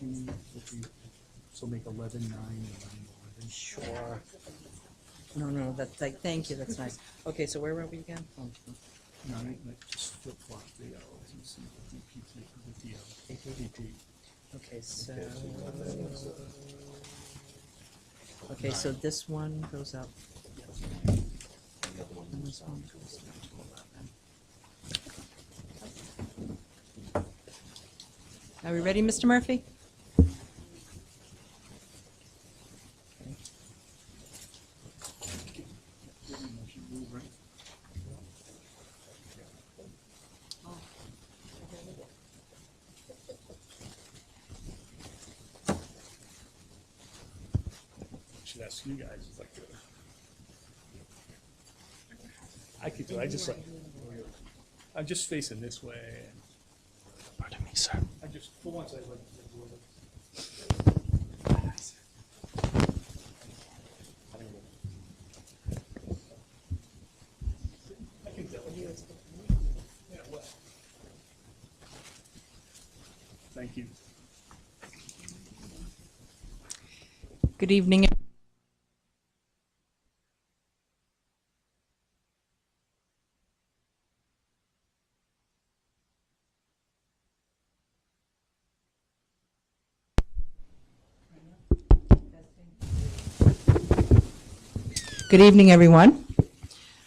2, so make 11, 9, and 11. Sure. No, that's like, thank you, that's nice. Okay, so where were we again? Oh, 9, just flip-flop the L's and see the DPT with the DP. okay, so this one goes up. And this one goes down to 11. Are we ready, Mr. Murphy? Should ask you guys. It's like I could do. I'm just facing this way. Pardon me, sir. I just for once I like to do it. I can tell you. Yeah, well. Thank you. Good evening. Good evening, everyone.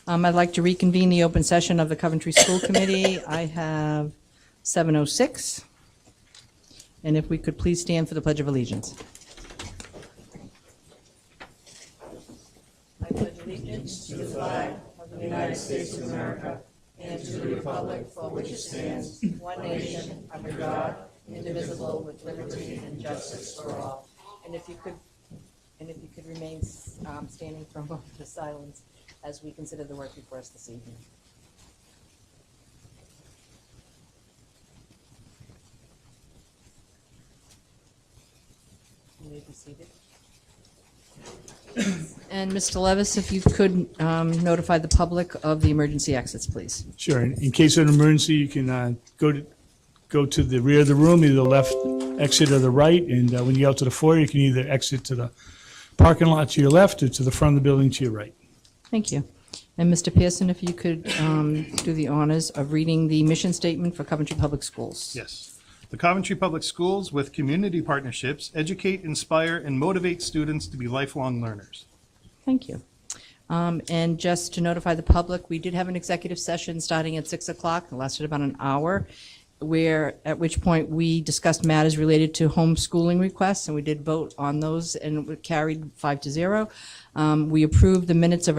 I'd like to reconvene the open session of the Coventry School Committee. I have 7:06. And if we could please stand for the Pledge of Allegiance. I pledge allegiance to the flag of the United States of America and to the republic for which it stands, one nation, under God, indivisible, with liberty and justice for all. And if you could remain standing for a moment of silence as we consider the work before us this evening. You may be seated. And Mr. Levis, if you could notify the public of the emergency exits, please. Sure. In case of an emergency, you can go to the rear of the room, either the left exit or the right. And when you get out to the foyer, you can either exit to the parking lot to your left or to the front of the building to your right. Thank you. And Mr. Pearson, if you could do the honors of reading the mission statement for Coventry Public Schools. Yes. The Coventry Public Schools, with community partnerships, educate, inspire, and motivate students to be lifelong learners. Thank you. And just to notify the public, we did have an executive session starting at 6 o'clock. It lasted about an hour, at which point we discussed matters related to homeschooling requests, and we did vote on those, and it carried 5-0. We approved the minutes of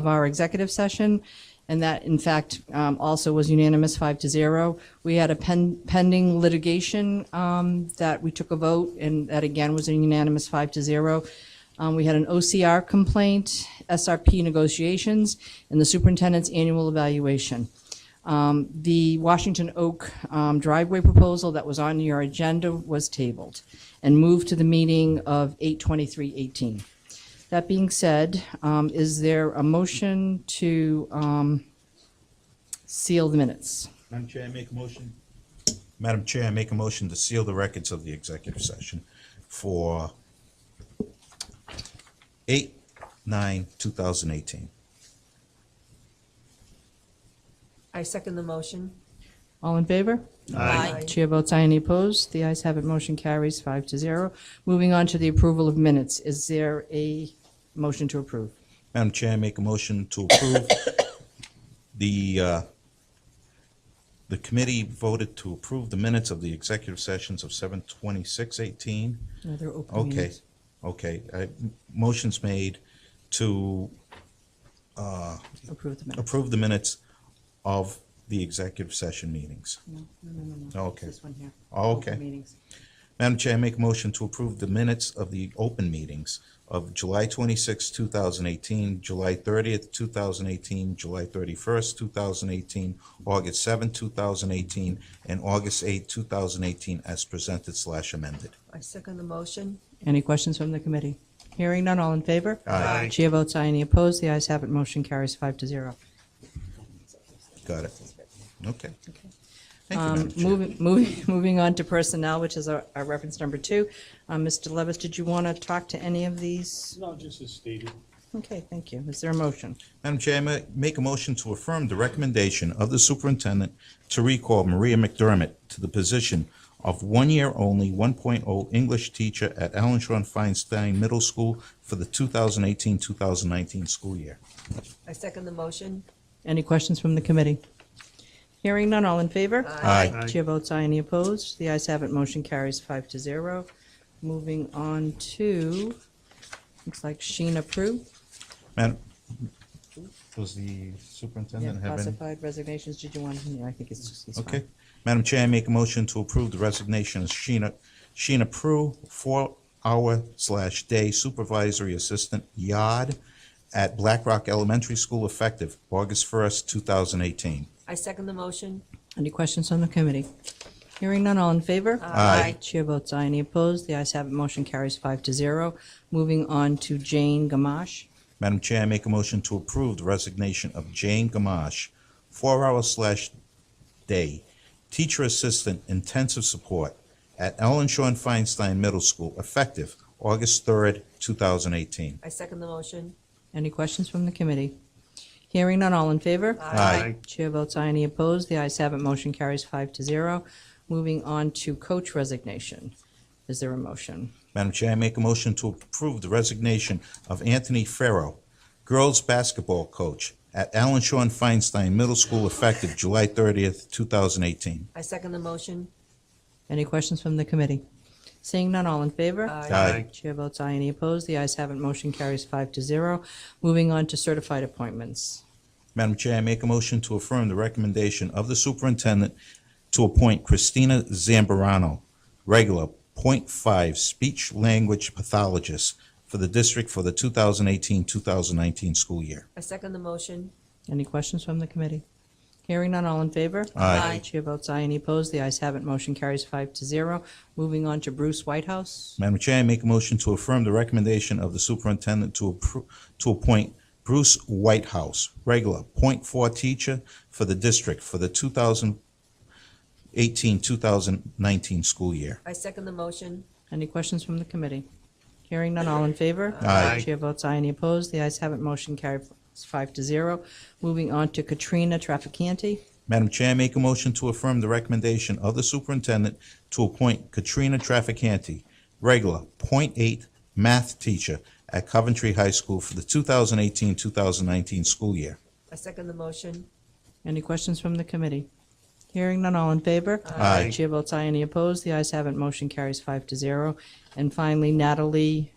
our executive session, and that, in fact, also was unanimous, 5-0. We had a pending litigation that we took a vote, and that again was a unanimous 5-0. We had an OCR complaint, SRP negotiations, and the superintendent's annual evaluation. The Washington Oak driveway proposal that was on your agenda was tabled and moved to the meeting of 8/23/18. That being said, is there a motion to seal the minutes? Madam Chair, I make a motion. Madam Chair, I make a motion to seal the records of the executive session for 8/9/2018. I second the motion. All in favor? Aye. Chair votes aye. Any opposed? The ayes have it. Motion carries 5-0. Moving on to the approval of minutes. Is there a motion to approve? Madam Chair, I make a motion to approve. The committee voted to approve the minutes of the executive sessions of 7/26/18. No, they're open Okay, meetings. okay. Motion's made to Approve the minutes. approve the minutes of the executive session meetings. No. Okay. This one here. Oh, Open okay. meetings. Madam Chair, I make a motion to approve the minutes of the open meetings of July 26, 2018, July 30th, 2018, July 31st, 2018, August 7th, 2018, and August 8th, 2018, as presented/amended. I second the motion. Any questions from the committee? Hearing none, all in favor? Aye. Chair votes aye. Any opposed? The ayes have it. Motion carries 5-0. Got it. Okay. Thank you, Madam Chair. Moving on to personnel, which is our reference number 2. Mr. Levis, did you want to talk to any of these? No, just as stated. Okay, thank you. Is there a motion? Madam Chair, I make a motion to affirm the recommendation of the superintendent to recall Maria McDermott to the position of 1 year only 1.0 English teacher at Shaun Feinstein Middle School for the 2018-2019 school year. I second the motion. Any questions from the committee? Hearing none, all in favor? Aye. Chair votes aye, any opposed? The ayes have it, motion carries 5-0. Moving on to, looks like Sheena Prue. Madam, does the superintendent have any? Classified resignations, did you want, yeah, I think it's fine. Okay. Madam Chair, I make a motion to approve the resignation of Sheena Prue, 4-hour/day supervisory assistant, yard, at Black Rock Elementary School, effective August 1st, 2018. I second the motion. Any questions on the committee? Hearing none, all in favor? Aye. Chair votes aye, any opposed? The ayes have it, motion carries 5-0. Moving on to Jane Gamache. Madam Chair, I make a motion to approve the resignation of Jane Gamache, 4-hour/day, teacher assistant, intensive support, at Shaun Feinstein Middle School, effective August 3rd, 2018. I second the motion. Any questions from the committee? Hearing none, all in favor? Aye. Chair votes aye, any opposed? The ayes have it, motion carries 5-0. Moving on to coach resignation. Is there a motion? Madam Chair, I make a motion to approve the resignation of Anthony Farrow, girls basketball coach, at Shaun Feinstein Middle School, effective July 30th, 2018. I second the motion. Any questions from the committee? Seeing none, all in favor? Aye. Chair votes aye, any opposed? The ayes have it, motion carries 5-0. Moving on to certified appointments. Madam Chair, I make a motion to affirm the recommendation of the superintendent to appoint Christina Zambarano, regular, .5 speech-language pathologist for the district for the 2018-2019 school year. I second the motion. Any questions from the committee? Hearing none, all in favor? Aye. Chair votes aye, any opposed? The ayes have it, motion carries 5-0. Moving on to Bruce Whitehouse. Madam Chair, I make a motion to affirm the recommendation of the superintendent to appoint Bruce Whitehouse, regular, .4 teacher for the district for the 2018-2019 school year. I second the motion. Any questions from the committee? Hearing none, all in favor? Aye. Chair votes aye, any opposed? The ayes have it, motion carries 5-0. Moving on to Katrina Trafficante. Madam Chair, I make a motion to affirm the recommendation of the superintendent to appoint Katrina Trafficante, regular, .8 math teacher at Coventry High School for the 2018-2019 school year. I second the motion. Any questions from the committee? Hearing none, all in favor? Aye. Chair votes aye, any opposed? The ayes have it, motion carries 5-0. And finally, Natalie,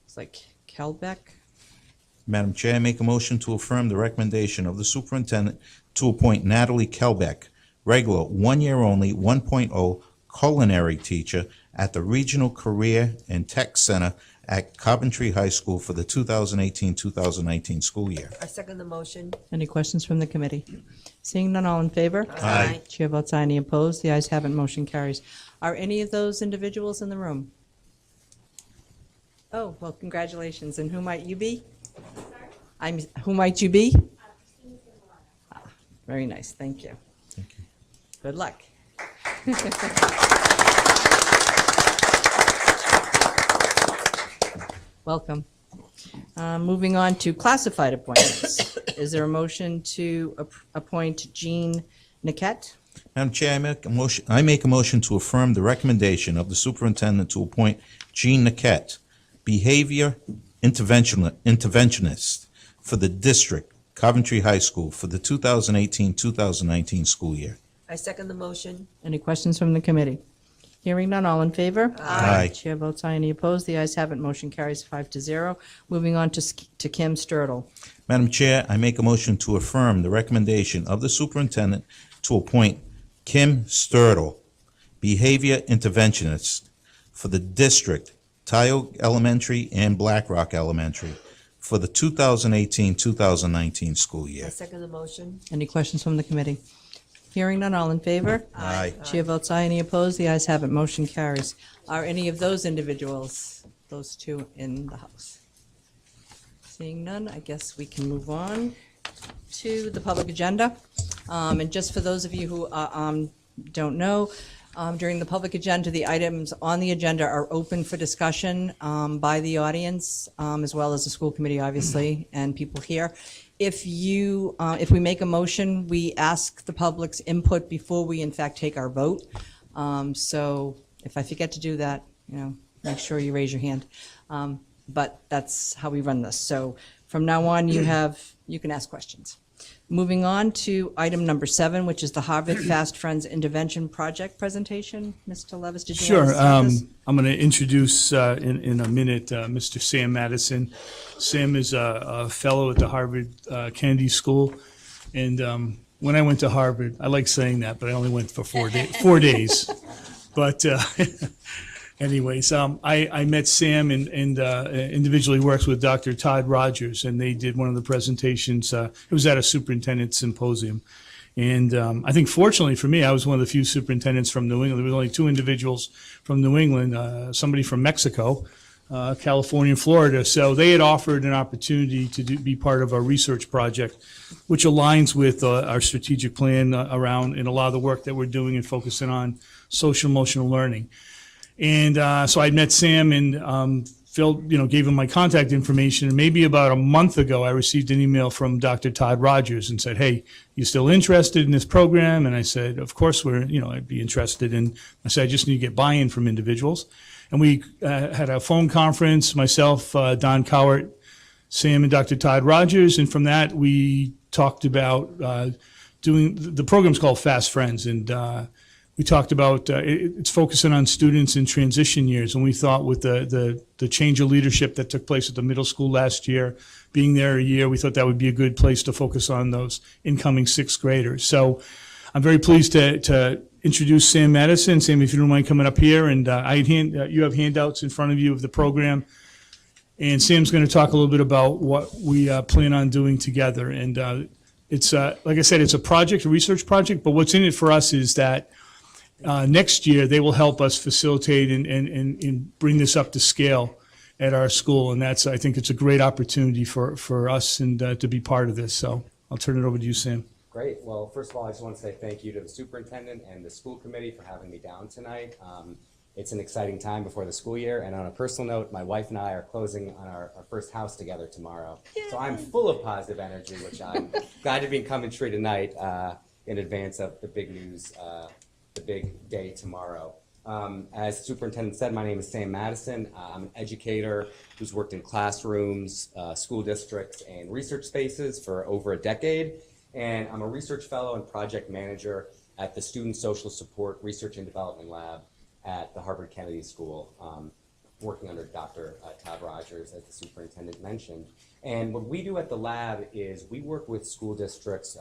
it's like Kelbeck. Madam Chair, I make a motion to affirm the recommendation of the superintendent to appoint Natalie Kelbeck, regular, 1 year only, 1.0 culinary teacher at the Regional Career and Tech Center at Coventry High School for the 2018-2019 school year. I second the motion. Any questions from the committee? Seeing none, all in favor? Aye. Chair votes aye, any opposed? The ayes have it, motion carries. Are any of those individuals in the room? Oh, well, congratulations. And who might you be? Who might you be? Ah, very nice, thank you. Thank you. Good luck. Welcome. Moving on to classified appointments. Is there a motion to appoint Jean Niquette? Madam Chair, I make a motion to affirm the recommendation of the superintendent to appoint Jean Niquette, behavior interventionist for the district, Coventry High School, for the 2018-2019 school year. I second the motion. Any questions from the committee? Hearing none, all in favor? Aye. Chair votes aye, any opposed? The ayes have it, motion carries 5-0. Moving on to Kim Sturtle. Madam Chair, I make a motion to affirm the recommendation of the superintendent to appoint Kim Sturtle, behavior interventionist for the district, Tile Elementary and Black Rock Elementary, for the 2018-2019 school I year. second the motion. Any questions from the committee? Hearing none, all in favor? Aye. Chair votes aye, any opposed? The ayes have it, motion carries. Are any of those individuals, those two, in the House? Seeing none, I guess we can move on to the public agenda. And just for those of you who are don't know, during the public agenda, the items on the agenda are open for discussion by the audience, as well as the school committee, obviously, and people here. If we make a motion, we ask the public's input before we in fact take our vote. So if I forget to do that, make sure you raise your hand. But that's how we run this. So from now on, you can ask questions. Moving on to item number 7, which is the Harvard Fast Friends Intervention Project presentation. Mr. Levis, did you want to Sure. start this? I'm going to introduce in a minute Mr. Sam Madison. Sam is a fellow at the Harvard Kennedy School. And when I went to Harvard, I like saying that, but I only went for 4 days. But anyways, I met Sam and individually works with Dr. Todd Rogers, and they did one of the presentations. It was at a superintendent symposium. And I think fortunately for me, I was one of the few superintendents from New England. There were only 2 individuals from New England, somebody from Mexico, California, and Florida. So they had offered an opportunity to be part of a research project, which aligns with our strategic plan around and a lot of the work that we're doing and focusing on social emotional learning. And so I met Sam and Phil, gave him my contact information. And maybe about a month ago, I received an email from Dr. Todd Rogers and said, "Hey, you still interested in this program?" And I said, "Of course I'd be interested." And I said, "I just need to get buy-in from individuals." And we had a phone conference, myself, Don Cowart, Sam, and Dr. Todd Rogers. And from that, we talked about doing the program's called Fast Friends. And we talked about it's focusing on students in transition years, and we thought with the change of leadership that took place at the middle school last year, being there a year, we thought that would be a good place to focus on those incoming 6th graders. So I'm very pleased to introduce Sam Madison. Sam, if you don't mind coming up here, and you have handouts in front of you of the program, and Sam's going to talk a little bit about what we plan on doing together. And it's like I said, it's a research project, but what's in it for us is that next year, they will help us facilitate and bring this up to scale at our school. And I think it's a great opportunity for us and to be part of this. So I'll turn it over to you, Sam. Great. Well, first of all, I just want to say thank you to the superintendent and the school committee for having me down tonight. It's an exciting time before the school year. And on a personal note, my wife and I are closing on our first house together tomorrow. Yay. So I'm full of positive energy, which I'm glad to be in Coventry tonight in advance of the big news, the big day tomorrow. As the superintendent said, my name is Sam Madison. I'm an educator who's worked in classrooms, school districts, and research spaces for over a decade. And I'm a research fellow and project manager at the Student Social Support Research and Development Lab at the Harvard Kennedy School, working under Dr. Todd Rogers, as the superintendent mentioned. And what we do at the lab is we work with school districts.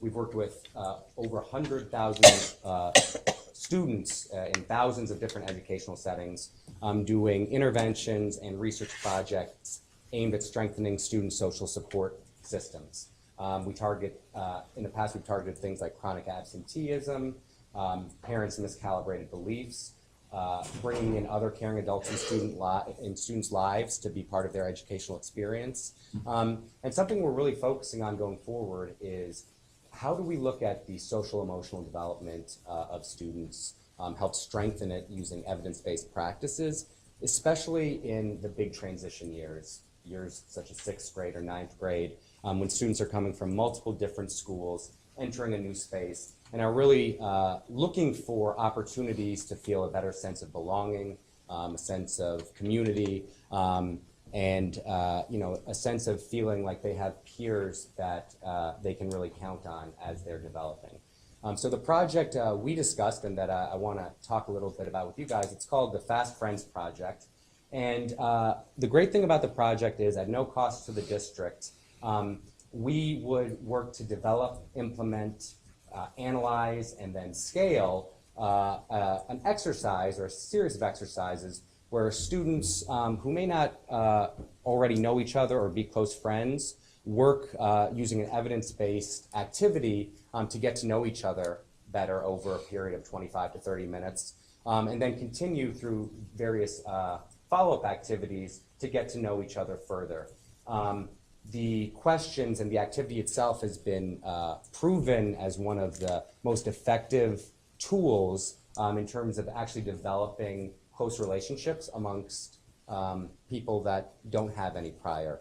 We've worked with over 100,000 students in thousands of different educational settings, doing interventions and research projects aimed at strengthening student social support systems. We target, in the past, we've targeted things like chronic absenteeism, parents' miscalibrated beliefs, bringing in other caring adults in students' lives to be part of their educational experience. And something we're really focusing on going forward is how do we look at the social emotional development of students, help strengthen it using evidence-based practices, especially in the big transition years such as 6th grade or 9th grade, when students are coming from multiple different schools, entering a new space, and are really looking for opportunities to feel a better sense of belonging, a sense of community, and a sense of feeling like they have peers that they can really count on as they're developing. So the project we discussed and that I want to talk a little bit about with you guys, it's called the Fast Friends Project. And the great thing about the project is at no cost to the district, we would work to develop, implement, analyze, and then scale an exercise or a series of exercises where students who may not already know each other or be close friends work using an evidence-based activity to get to know each other better over a period of 25 to 30 minutes, and then continue through various follow-up activities to get to know each other further. The questions and the activity itself has been proven as one of the most effective tools in terms of actually developing close relationships amongst people that don't have any prior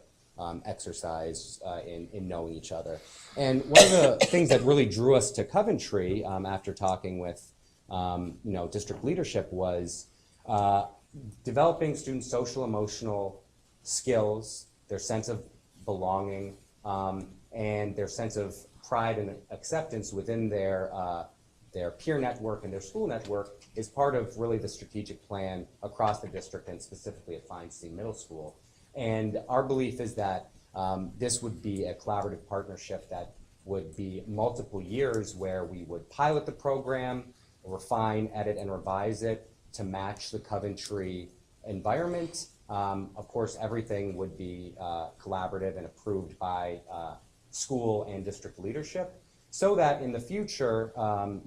exercise in knowing each other. And one of the things that really drew us to Coventry after talking with district leadership was developing students' social emotional skills, their sense of belonging, and their sense of pride and acceptance within their peer network and their school network is part of really the strategic plan across the district and specifically at Feinstein Middle School. And our belief is that this would be a collaborative partnership that would be multiple years where we would pilot the program, refine, edit, and revise it to match the Coventry environment. Of course, everything would be collaborative and approved by school and district leadership, so that in the future,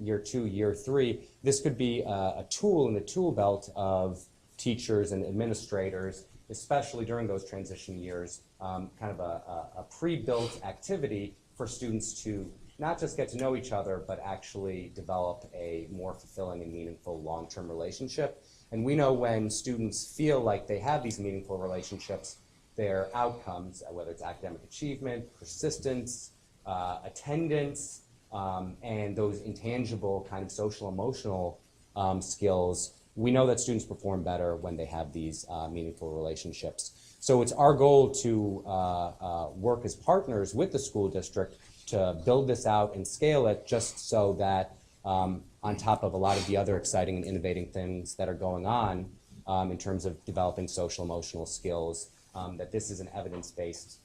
year 2, year 3, this could be a tool in the tool belt of teachers and administrators, especially during those transition years, kind of a pre-built activity for students to not just get to know each other, but actually develop a more fulfilling and meaningful long-term relationship. And we know when students feel like they have these meaningful relationships, their outcomes, whether it's academic achievement, persistence, attendance, and those intangible kind of social emotional skills, we know that students perform better when they have these meaningful relationships. So it's our goal to work as partners with the school district to build this out and scale it, just so that on top of a lot of the other exciting and innovating things that are going on in terms of developing social emotional skills, that this is an evidence-based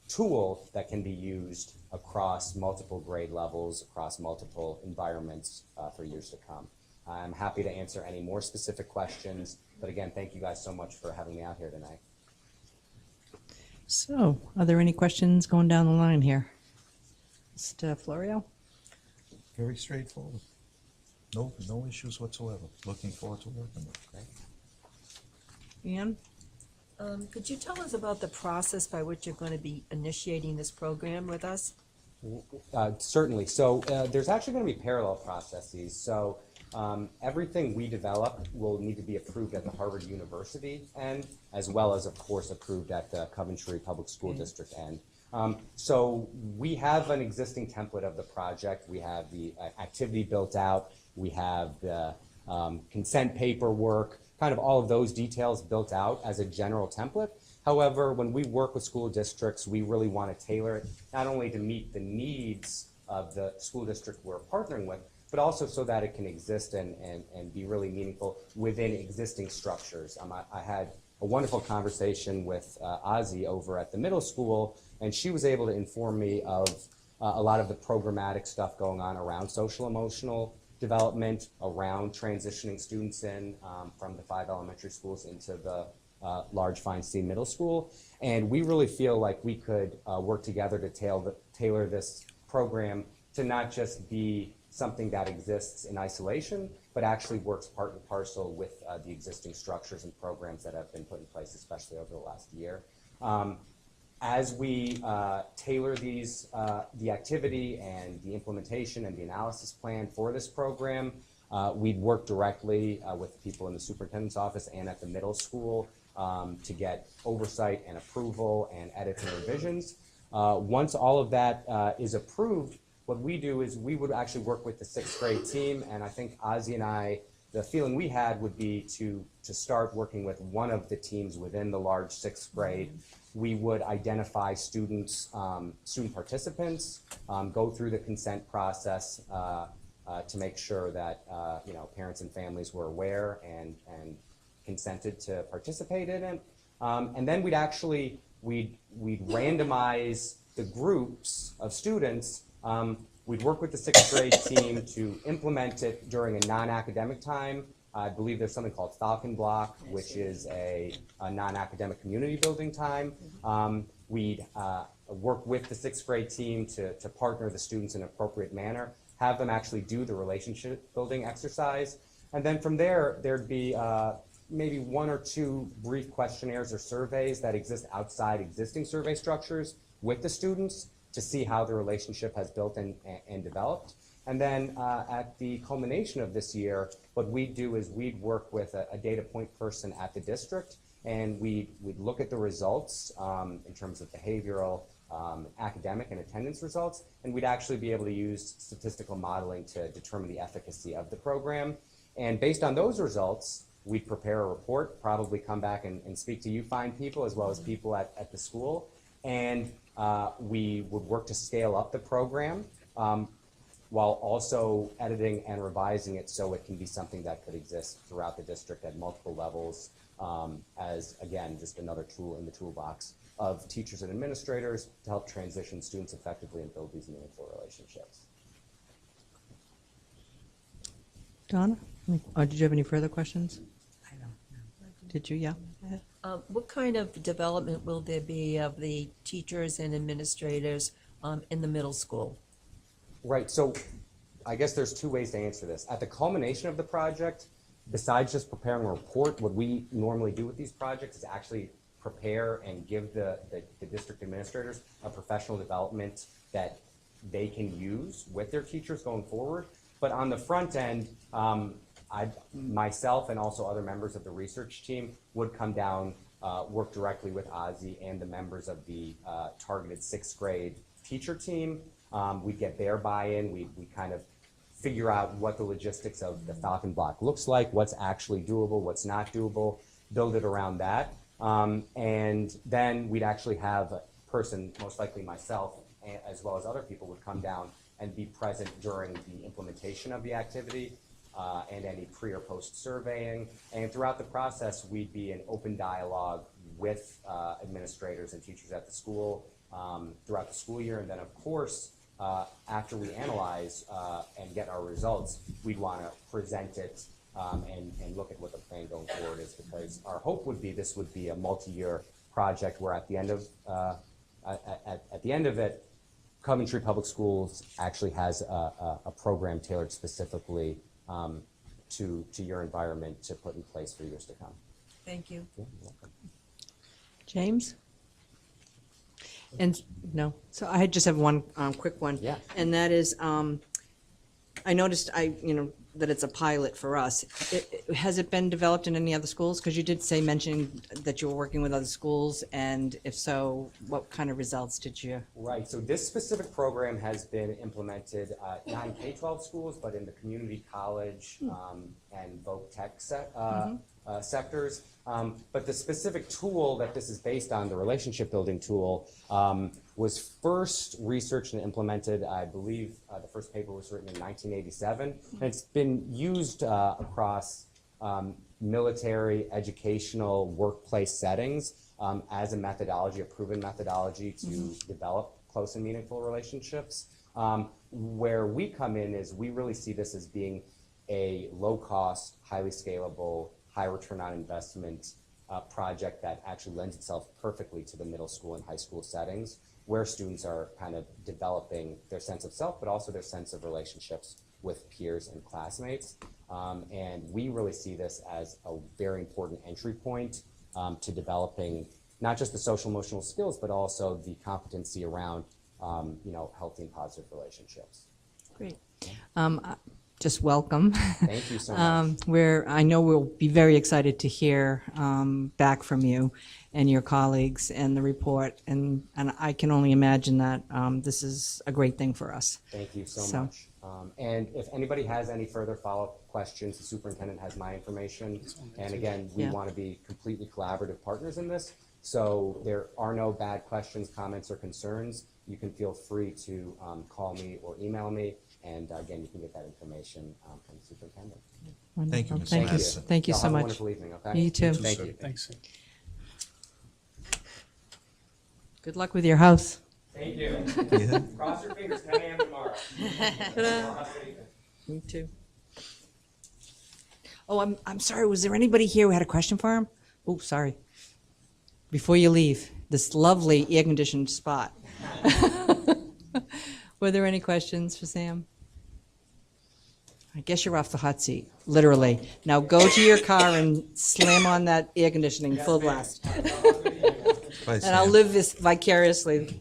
tool that can be used across multiple grade levels, across multiple environments for years to come. I'm happy to answer any more specific questions, but again, thank you guys so much for having me out here tonight. So, are there any questions going down the line here? Mr. Florio? Very straightforward. No issues whatsoever. Looking forward to working with you. Ann? Could you tell us about the process by which you're going to be initiating this program with us? Certainly. So there's actually going to be parallel processes. So everything we develop will need to be approved at the Harvard University end, as well as, of course, approved at the Coventry Public School District end. So we have an existing template of the project. We have the activity built out. We have the consent paperwork, kind of all of those details built out as a general template. However, when we work with school districts, we really want to tailor it not only to meet the needs of the school district we're partnering with, but also so that it can exist and be really meaningful within existing structures. I had a wonderful conversation with Ozzy over at the middle school, and she was able to inform me of a lot of the programmatic stuff going on around social emotional development, around transitioning students in from the 5 elementary schools into the large Feinstein Middle School. And we really feel like we could work together to tailor this program to not just be something that exists in isolation, but actually works part and parcel with the existing structures and programs that have been put in place, especially over the last year. As we tailor these, the activity and the implementation and the analysis plan for this program, we'd work directly with the people in the superintendent's office and at the middle school to get oversight and approval and edits and revisions. Once all of that is approved, what we do is we would actually work with the 6th grade team, and I think Ozzy and I, the feeling we had would be to start working with one of the teams within the large 6th grade. We would identify students, student participants, go through the consent process to make sure that parents and families were aware and consented to participate in it. And then we'd randomize the groups of students. We'd work with the 6th grade team to implement it during a non-academic time. I believe there's something called Falcon Block, which is a non-academic community building time. We'd work with the 6th grade team to partner the students in an appropriate manner, have them actually do the relationship building exercise. And then from there, there'd be maybe 1 or 2 brief questionnaires or surveys that exist outside existing survey structures with the students to see how the relationship has built and developed. And then at the culmination of this year, what we'd do is we'd work with a data point person at the district, and we'd look at the results in terms of behavioral, academic, and attendance results, and we'd actually be able to use statistical modeling to determine the efficacy of the program. And based on those results, we'd prepare a report, probably come back and speak to you fine people as well as people at the school, and we would work to scale up the program while also editing and revising it so it can be something that could exist throughout the district at multiple levels as, again, just another tool in the toolbox of teachers and administrators to help transition students effectively and build these meaningful relationships. Donna? Did you have any further questions? I don't know. Did you? Yeah. What kind of development will there be of the teachers and administrators in the middle school? Right, so I guess there's two ways to answer this. At the culmination of the project, besides just preparing a report, what we normally do with these projects is actually prepare and give the district administrators a professional development that they can use with their teachers going forward. But on the front end, myself and also other members of the research team would come down, work directly with Ozzy and the members of the targeted 6th grade teacher team. We'd get their buy-in, we kind of figure out what the logistics of the Falcon block looks like, what's actually doable, what's not doable, build it around that. And then we'd actually have a person, most likely myself, as well as other people, would come down and be present during the implementation of the activity and any pre or post surveying. And throughout the process, we'd be in open dialogue with administrators and teachers at the school throughout the school year. And then, of course, after we analyze and get our results, we'd want to present it and look at what the plan going forward is, because our hope would be this would be a multi-year project where at the end of it, Coventry Public Schools actually has a program tailored specifically to your environment to put in place for years to come. Thank you. Yeah, you're welcome. James? And no, so I just have one quick one. Yeah. And that is, I noticed that it's a pilot for us. Has it been developed in any other schools? Because you did mention that you were working with other schools, and if so, what kind of results did you? Right, so this specific program has been implemented not in K-12 schools, but in the community college and Voc Tech sectors. But the specific tool that this is based on, the relationship building tool, was first researched and implemented, I believe the first paper was written in 1987. And it's been used across military, educational, workplace settings as a methodology, a proven methodology to develop close and meaningful relationships. Where we come in is we really see this as being a low-cost, highly scalable, high return on investment project that actually lends itself perfectly to the middle school and high school settings, where students are kind of developing their sense of self, but also their sense of relationships with peers and classmates. And we really see this as a very important entry point to developing not just the social emotional skills, but also the competency around healthy and positive relationships. Great. Just welcome. Thank you so much. I know we'll be very excited to hear back from you and your colleagues and the report, and I can only imagine that this is a great thing for us. Thank you so much. And if anybody has any further follow-up questions, the superintendent has my information. And again, we want to be completely collaborative partners in this. So there are no bad questions, comments, or concerns. You can feel free to call me or email me. And again, you can get that information from the superintendent. Thank you, Mr. Thank you. Madison. Thank you Y'all so have a much. wonderful evening, okay? You too. Thank you. Thanks. Good luck with your house. Thank you. Yeah. Cross your fingers, 10 a.m. tomorrow. Me too. Oh, I'm sorry. Was there anybody here who had a question for him? Oh, sorry. Before you leave, this lovely air-conditioned spot. Were there any questions for Sam? I guess you're off the hot seat, literally. Now go to your car and slam on that air conditioning full blast. Bye, And I'll Sam. live this vicariously.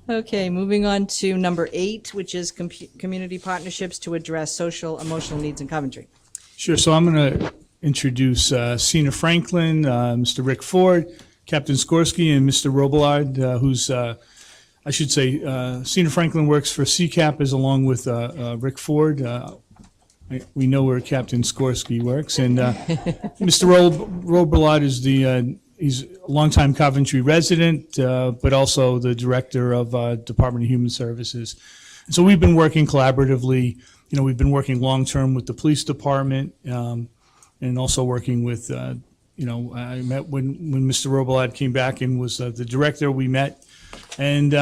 Okay, moving on to number 8, which is community partnerships to address social emotional needs in Coventry. Sure. So I'm going to introduce Sina Franklin, Mr. Rick Ford, Captain Skorsky, and Mr. Robillard, who's, I should say, Sina Franklin works for CCAP along with Rick Ford. We know where Captain Skorsky works. And Mr. Robillard is he's a longtime Coventry resident, but also the director of Department of Human Services. And so we've been working collaboratively. You know, we've been working long-term with the police department, and also working with, you know, I met when Mr. Robillard came back and was the director, we met. And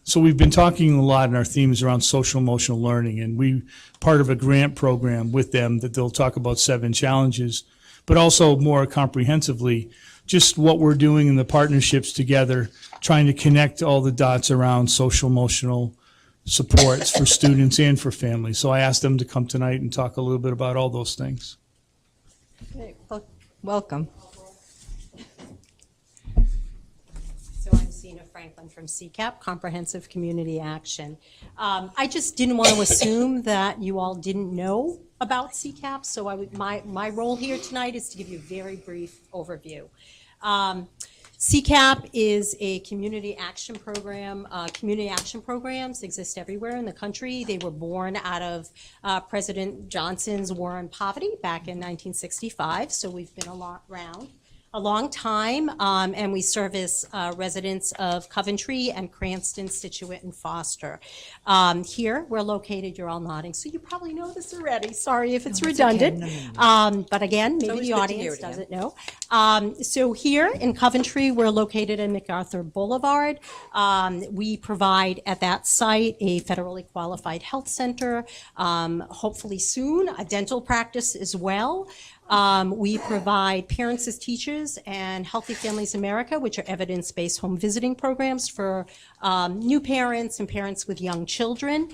so we've been talking a lot, and our theme is around social emotional learning. And we part of a grant program with them that they'll talk about 7 challenges, but also more comprehensively, just what we're doing in the partnerships together, trying to connect all the dots around social emotional supports for students and for families. So I asked them to come tonight and talk a little bit about all those things. Okay, welcome. So I'm Sina Franklin from CCAP, Comprehensive Community Action. I just didn't want to assume that you all didn't know about CCAP, so my role here tonight is to give you a very brief overview. CCAP is a community action program. Community action programs exist everywhere in the country. They were born out of President Johnson's war on poverty back in 1965, so we've been around a long time, and we service residents of Coventry and Cranston, Situate, and Foster. Here, we're located, you're all nodding, so you probably know this already. Sorry if it's redundant. Okay. No. But again, maybe always the good to hear audience it again. doesn't know. So here in Coventry, we're located in MacArthur Boulevard. We provide at that site a federally qualified health center, hopefully soon, a dental practice as well. We provide Parents as Teachers and Healthy Families America, which are evidence-based home visiting programs for new parents and parents with young children.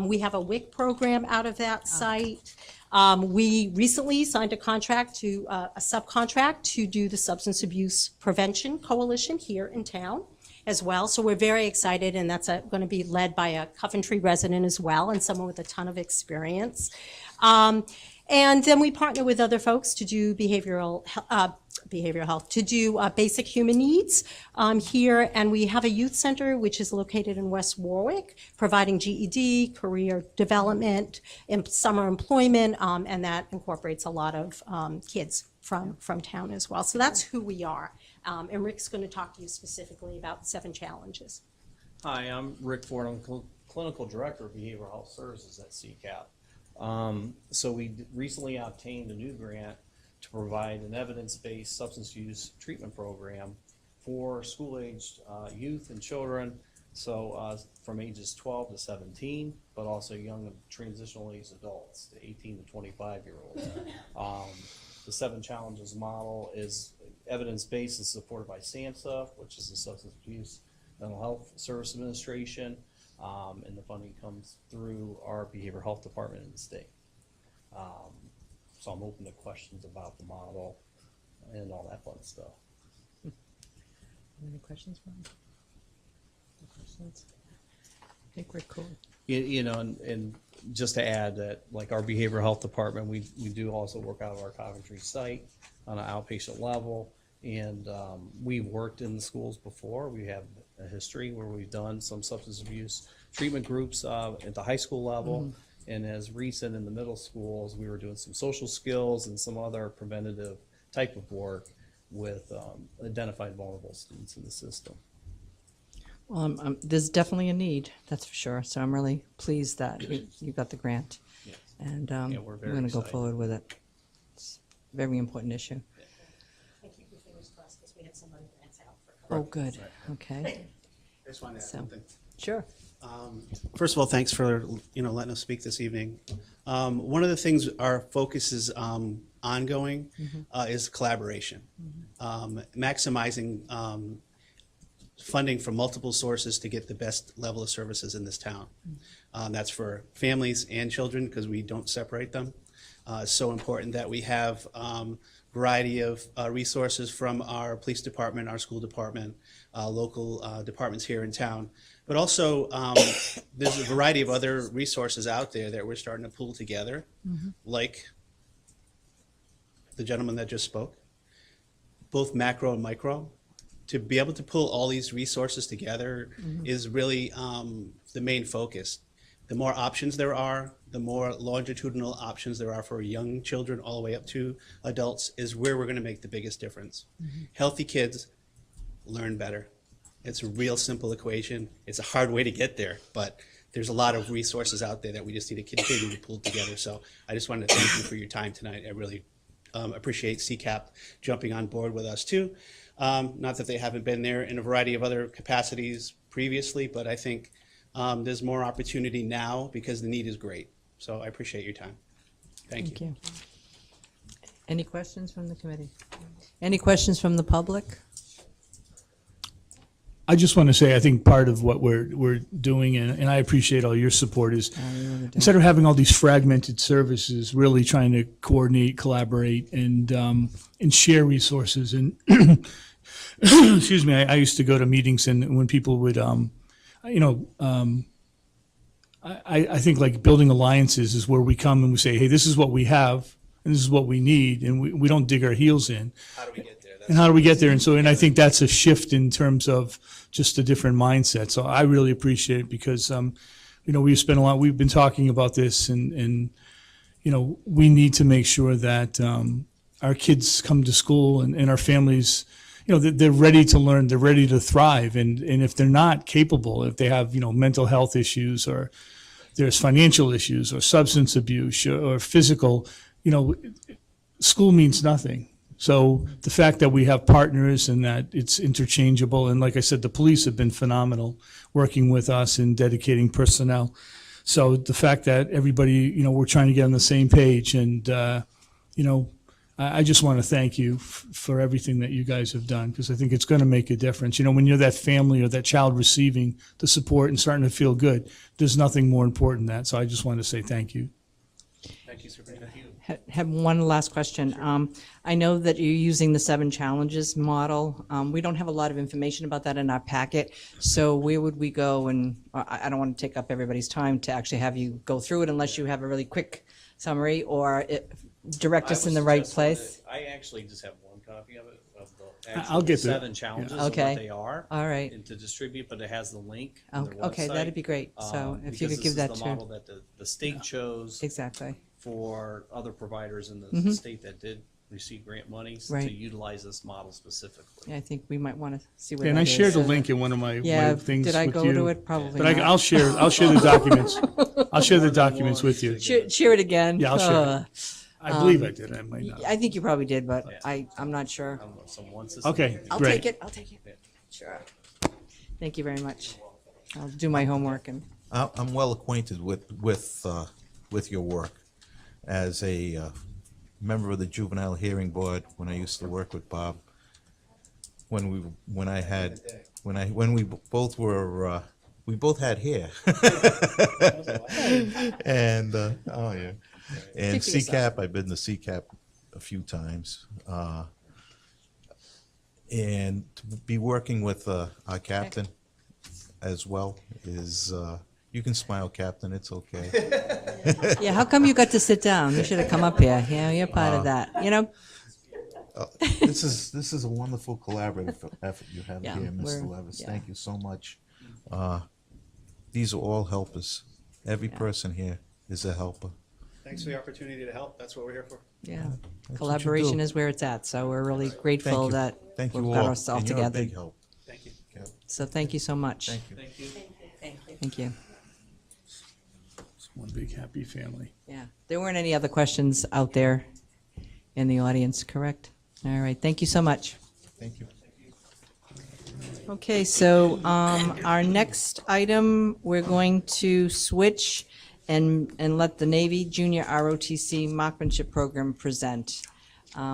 We have a WIC program out of that site. We recently signed a contract a subcontract to do the Substance Abuse Prevention Coalition here in town as well. So we're very excited, and that's going to be led by a Coventry resident as well, and someone with a ton of experience. And then we partner with other folks to do behavioral health, to do basic human needs here. And we have a youth center, which is located in West Warwick, providing GED, career development, summer employment, and that incorporates a lot of kids from town as well. So that's who we are. And Rick's going to talk to you specifically about 7 challenges. Hi, I'm Rick Ford. I'm Clinical Director of Behavioral Health Services at CCAP. So we recently obtained a new grant to provide an evidence-based substance use treatment program for school-aged youth and children, so from ages 12 to 17, but also young transitional age adults, to 18 to 25-year-olds. The 7 challenges model is evidence-based and supported by SAMHSA, which is the Substance Abuse Mental Health Service Administration. And the funding comes through our behavioral health department in the state. So I'm open to questions about the model and all that fun stuff. Any questions, Ron? No questions? I think we're cool. You know, and just to add that, like our behavioral health department, we do also work out of our Coventry site on an outpatient level. And we've worked in the schools before. We have a history where we've done some substance abuse treatment groups at the high school level. Mm-hmm. And as recent in the middle schools, we were doing some social skills and some other preventative type of work with identified vulnerable students in the system. Well, there's definitely a need, that's for sure. So I'm really pleased that you got the grant. Yes. And Yeah, we're we're going to go excited. forward with it. It's a very important issue. I keep your fingers crossed because we have some other grants out for Oh, good. Okay. I just wanted to add So- something. Sure. First of all, thanks for letting us speak this evening. One of the things our focus is ongoing is collaboration, maximizing funding from multiple sources to get the best level of services in this town. That's for families and children because we don't separate them. It's so important that we have variety of resources from our police department, our school department, local departments here in town. But also, there's a variety of other resources out there that we're starting to pull together, like the gentleman that just spoke, both macro and micro. To be able to pull all these resources together is really the main focus. The more options there are, the more longitudinal options there are for young children all the way up to adults is where we're going to make the biggest difference. Healthy kids learn better. It's a real simple equation. It's a hard way to get there, but there's a lot of resources out there that we just need to continue to pull together. So I just wanted to thank you for your time tonight. I really appreciate CCAP jumping on board with us too. Not that they haven't been there in a variety of other capacities previously, but I think there's more opportunity now because the need is great. So I appreciate your time. Thank you. Any questions from the committee? Any questions from the public? I just want to say, I think part of what we're doing, and I appreciate all your support, is instead of having all these fragmented services, really trying to coordinate, collaborate, and share resources. And excuse me, I used to go to meetings, and when people would, I think like building alliances is where we come and we say, hey, this is what we have, and this is what we need, and we don't dig our heels in. How do we get there? And how do we get there? And I think that's a shift in terms of just a different mindset. So I really appreciate it because, we've been talking about this and we need to make sure that our kids come to school and our families, they're ready to learn, they're ready to thrive. And if they're not capable, if they have, mental health issues or there's financial issues or substance abuse or physical, school means nothing. So the fact that we have partners and that it's interchangeable, and like I said, the police have been phenomenal working with us and dedicating personnel. So the fact that everybody, we're trying to get on the same page, and I just want to thank you for everything that you guys have done, because I think it's going to make a difference. When you're that family or that child receiving the support and starting to feel good, there's nothing more important than that. So I just want to say thank you. Thank you, Superintendent. Have one last question. I know that you're using the 7 challenges model. We don't have a lot of information about that in our packet. So where would we go? And I don't want to take up everybody's time to actually have you go through it unless you have a really quick summary or direct us in the right place. I actually just have one copy of it, of the I'll actual get to it. 7 challenges of Okay. what they are. All right. And to distribute, but it has the link on their Okay, website. that'd be great. So if you could give that Because this is the to. model that the state chose Exactly. for other providers in the state that did receive grant monies to Right. utilize this model specifically. Yeah, I think we might want to see what And that I is. shared a link in one of my Yeah, things did I with go you. to it? Probably But not. I'll share the documents. I'll share the documents with you. Share it again. Yeah, I'll share it. I believe I did. I might not. I think you probably did, but I'm not sure. I don't know, so once this. Okay, I'll great. take it. I'll take it. Sure. Thank you very much. I'll do my homework and. I'm well acquainted with your work as a member of the Juvenile Hearing Board when I used to work with Bob. When we both were we both had hair. And oh yeah. And Speak for yourself. CCAP, I've been to CCAP a few times. And to be working with our captain as well is, you can smile, Captain, it's okay. Yeah, how come you got to sit down? You should have come up here. Yeah, you're part of that. This is a wonderful collaborative effort you have Yeah, here, Mr. we're- Levis. yeah. Thank you so much. These are all helpers. Every person here is a helper. Thanks for the opportunity to help. That's what we're here for. Yeah. what you Collaboration do. is where it's at, so we're really Thank grateful you. that Thank you we've all. got us all And you're a together. big help. Thank you. So thank you so much. Thank you. Thank you. Thank you. It's one big happy family. Yeah. There weren't any other questions out there in the audience, correct? All right. Thank you so much. Thank you. Okay, so our next item, we're going to switch and let the Navy Junior ROTC Marksmanship Program present,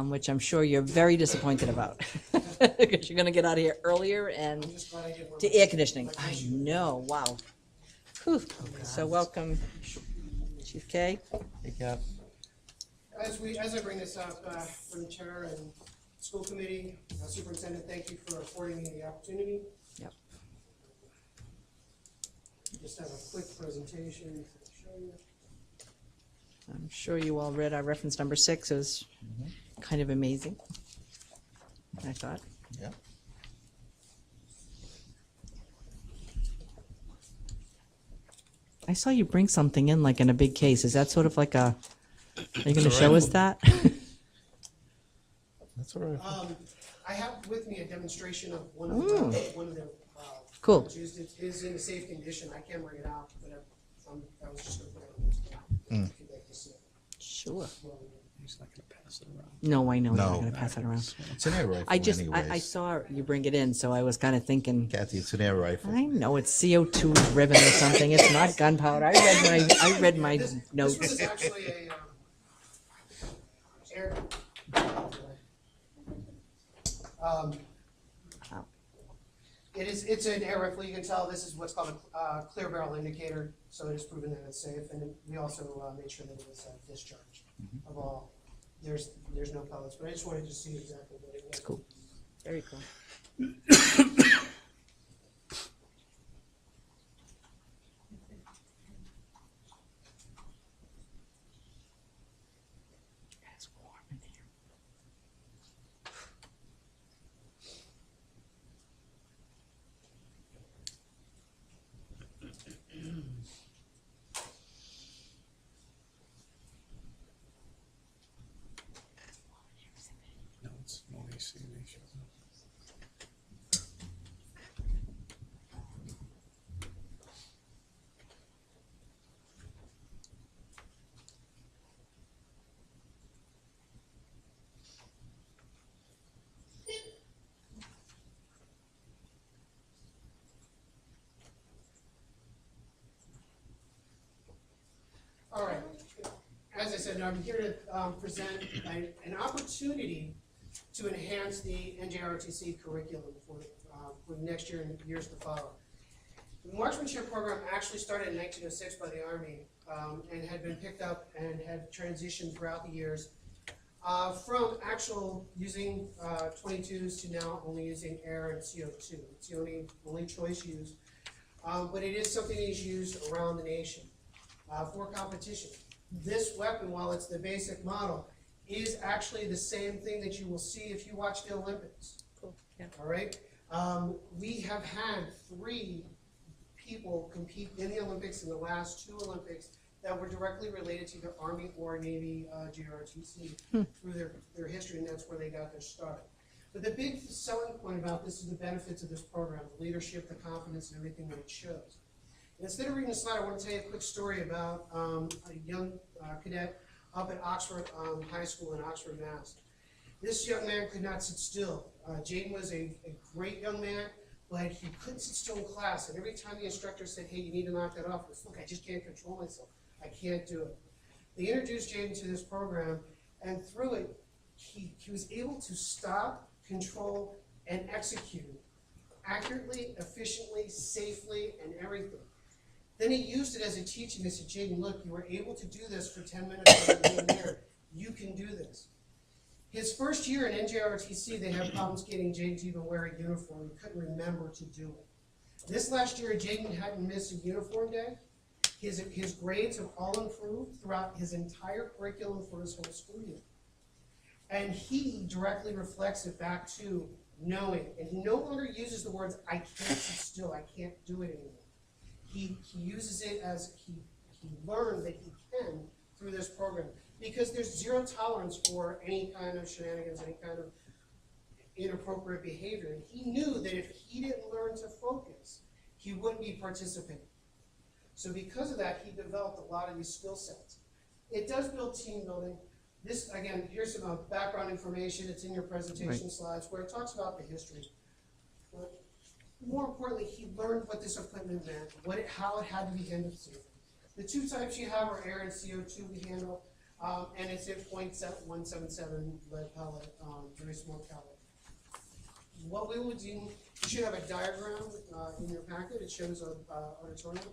which I'm sure you're very disappointed about. Because you're going to get out of here earlier and to air conditioning. I know, wow. Whew. So welcome, Chief K. Hey, Cap. As I bring this up, from the chair and school committee, superintendent, thank you for affording me the opportunity. Yep. just have a quick presentation to show you. I'm sure you all read our reference number 6. It was kind of amazing, I thought. Yeah. I saw you bring something in like in a big case. Is that sort of like a, are you going to a show us rifle. that? That's all right. I have with me a demonstration of one of the Cool. parts used. It is in a safe condition. I can't bring it out, but I was just going to put it on. If you'd like to see it. Sure. He's not gonna pass it around. No, I know you're No. not going to pass it around. It's an air rifle I anyways. saw you bring it in, so I was kind of thinking, Kathy, it's an air rifle. I know it's CO2 ribbon or something. It's not gunpowder. I read my This notes. was actually a air. Wow. It's an air rifle. You can tell this is what's called a clear barrel indicator, so it is proven that it's safe. And we also made sure that it was discharged of all. There's no pellets, but I just wanted to see exactly what it was. Cool. Very cool. It's warm in here. No, it's no AC. They show up. All right. As I said, I'm here to present an opportunity to enhance the NJROTC curriculum for next year and years to follow. The marksmanship program actually started in 1906 by the Army and had been picked up and had transitioned throughout the years from actual using 22s to now only using air and CO2. It's the only choice used, but it is something that is used around the nation for competition. This weapon, while it's the basic model, is actually the same thing that you will see if you watch the Olympics. Cool. Yeah. All right? We have had 3 people compete in the Olympics in the last 2 Olympics that were directly related to either Army or Navy JROTC through their history, and that's where they got their start. But the big selling point about this is the benefits of this program, the leadership, the confidence, and everything that it shows. And instead of reading the slide, I want to tell you a quick story about a young cadet up at Oxford High School in Oxford, Mass. This young man could not sit still. Jaden was a great young man, but he couldn't sit still in class. And every time the instructor said, hey, you need to knock that off, he goes, look, I just can't control myself. I can't do it. They introduced Jaden to this program, and through it, he was able to stop, control, and execute accurately, efficiently, safely, and everything. Then he used it as a teaching. He said, Jaden, look, you were able to do this for 10 minutes over the year. You can do this. His first year in NJROTC, they had problems getting Jaden to even wear a uniform. He couldn't remember to do it. This last year, Jaden hadn't missed a uniform day. His grades have all improved throughout his entire curriculum for his whole school year. And he directly reflects it back to knowing. And he no longer uses the words, I can't sit still, I can't do it anymore. He uses it as he learned that he can through this program, because there's zero tolerance for any kind of shenanigans, any kind of inappropriate behavior. And he knew that if he didn't learn to focus, he wouldn't be participating. So because of that, he developed a lot of these skill sets. It does build team building. This, again, here's some background information. It's in your presentation slides where it talks about the history. But more importantly, he learned what this equipment meant, how it had to be handled safely. The 2 types you have are air and CO2 we handle, and it's at .177 lead pellet, very small pellet. What we will do, you should have a diagram in your packet. It shows an auditorium.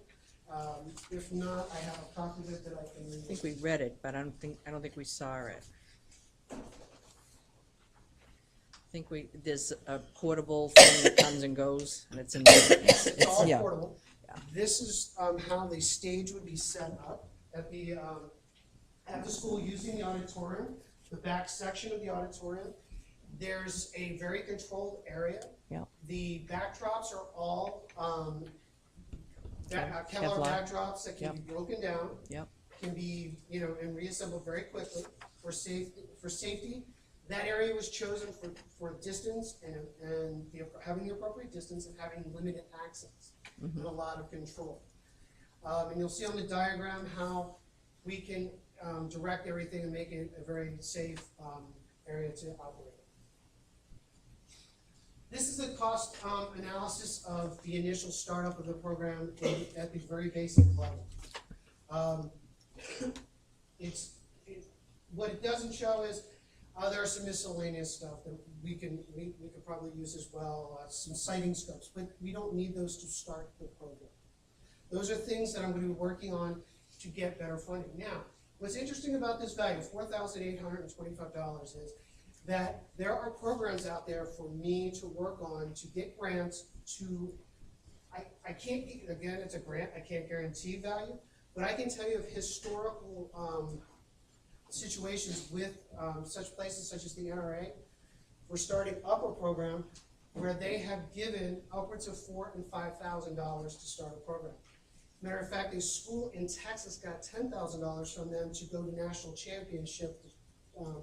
If not, I have a copy of it that I can read. I think we read it, but I don't think we saw it. I think there's a portable thing that comes and goes, and it's in the, It's all yeah. portable. Yeah, This is how the stage would be set up at the school using the auditorium, the back section of the auditorium. There's a very controlled area. Yep. The backdrops are all Kevlar Kevlar. backdrops that can be broken down, Yep. can be, and reassembled very quickly for safety. That area was chosen for distance and having the appropriate distance and having limited access and a lot of control. And you'll see on the diagram how we can direct everything and make it a very safe area to operate. This is a cost analysis of the initial startup of the program at the very basic level. What it doesn't show is there are some miscellaneous stuff that we could probably use as well, some sighting scopes, but we don't need those to start the program. Those are things that I'm going to be working on to get better funding. Now, what's interesting about this value, $4,825, is that there are programs out there for me to work on to get grants to, I can't, again, it's a grant, I can't guarantee value, but I can tell you of historical situations with such places such as the NRA. We're starting up a program where they have given upwards of $4,000 and $5,000 to start a program. Matter of fact, a school in Texas got $10,000 from them to go to national championship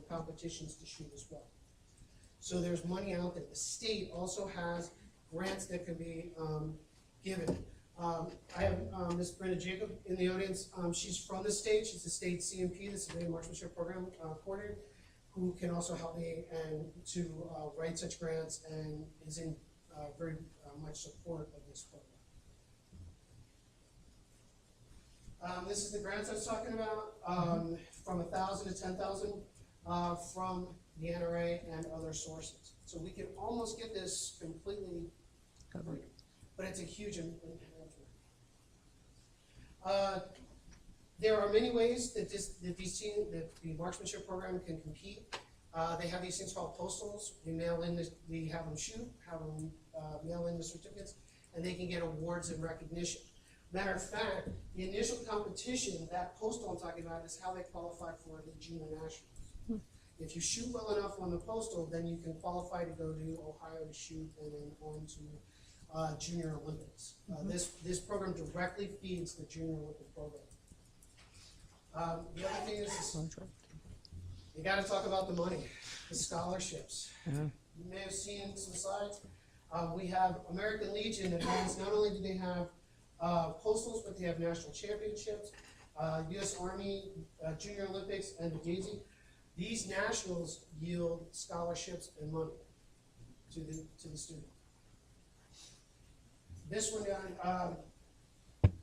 competitions to shoot as well. So there's money out there. The state also has grants that can be given. I have Ms. Brenda Jacob in the audience. She's from the state. She's the state CMP, the Civilian Marksmanship Program coordinator, who can also help me to write such grants and is in very much support of this program. This is the grants I was talking about, from 1,000 to 10,000 from the NRA and other sources. So we can almost get this completely covered, but it's a huge improvement. There are many ways that the marksmanship program can compete. They have these things called postals. We have them shoot, have them mail in the certificates, and they can get awards and recognition. Matter of fact, the initial competition, that postal I'm talking about, is how they qualified for the Junior Nationals. If you shoot well enough on the postal, then you can qualify to go to Ohio to shoot and then on to Junior Olympics. This program directly feeds the Junior Olympic program. The other thing is you got to talk about the money, the scholarships. You may have seen some slides. We have American Legion that has, not only do they have postals, but they have national championships, U.S. Army, Junior Olympics, and the Daisy. These nationals yield scholarships and money to the student. This one, the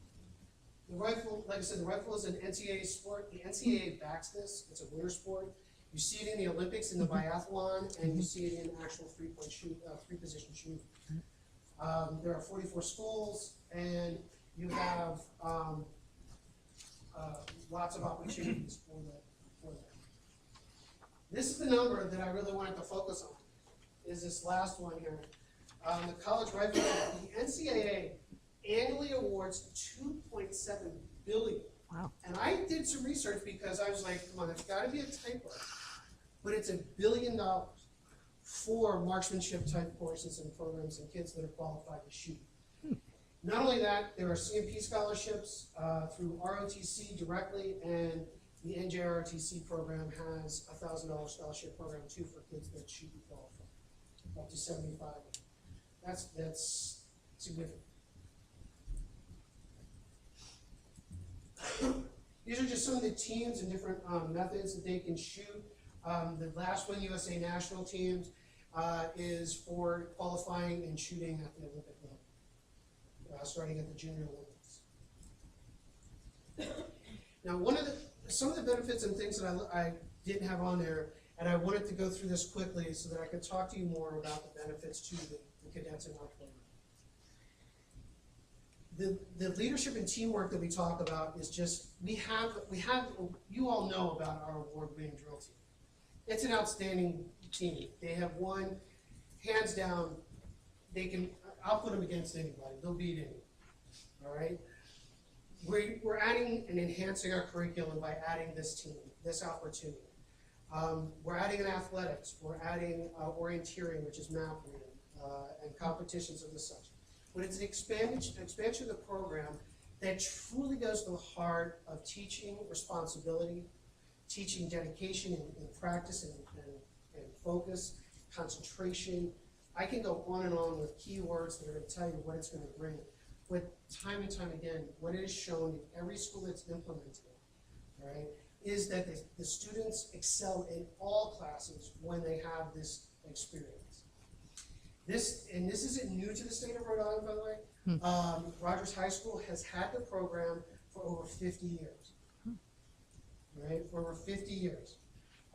rifle, like I said, the rifle is an NCAA sport. The NCAA backs this. It's a winter sport. You see it in the Olympics, in the biathlon, and you see it in actual three-position shooting. There are 44 schools, and you have lots of opportunities for that. This is the number that I really wanted to focus on, is this last one here. The college rifle, the NCAA annually awards $2.7 billion. Wow. And I did some research because I was like, come on, there's got to be a typo. But it's $1 billion for marksmanship type courses and programs and kids that are qualified to shoot. Not only that, there are CMP scholarships through ROTC directly, and the NJROTC program has a $1,000 scholarship program too for kids that shoot and qualify, up to 75. That's significant. These are just some of the teams and different methods that they can shoot. The last one, USA National Teams, is for qualifying and shooting at the Olympic level, starting at the Junior Olympics. Now, some of the benefits and things that I didn't have on there, and I wanted to go through this quickly so that I could talk to you more about the benefits to the cadets in our program. The leadership and teamwork that we talk about is just, we have, you all know about our award-winning drill team. It's an outstanding team. They have won, hands down, I'll put them against anybody. They'll beat anyone. all right? We're adding and enhancing our curriculum by adding this team, this opportunity. We're adding in athletics, we're adding orienteering, which is map reading, and competitions of the such. But it's an expansion of the program that truly goes to the heart of teaching responsibility, teaching dedication and practice and focus, concentration. I can go on and on with keywords that are going to tell you what it's going to bring. But time and time again, what it has shown in every school that's implemented it, all right, is that the students excel in all classes when they have this experience. This isn't new to the state of Rhode Island, by the way. Rogers High School has had the program for over 50 years, right? For over 50 years.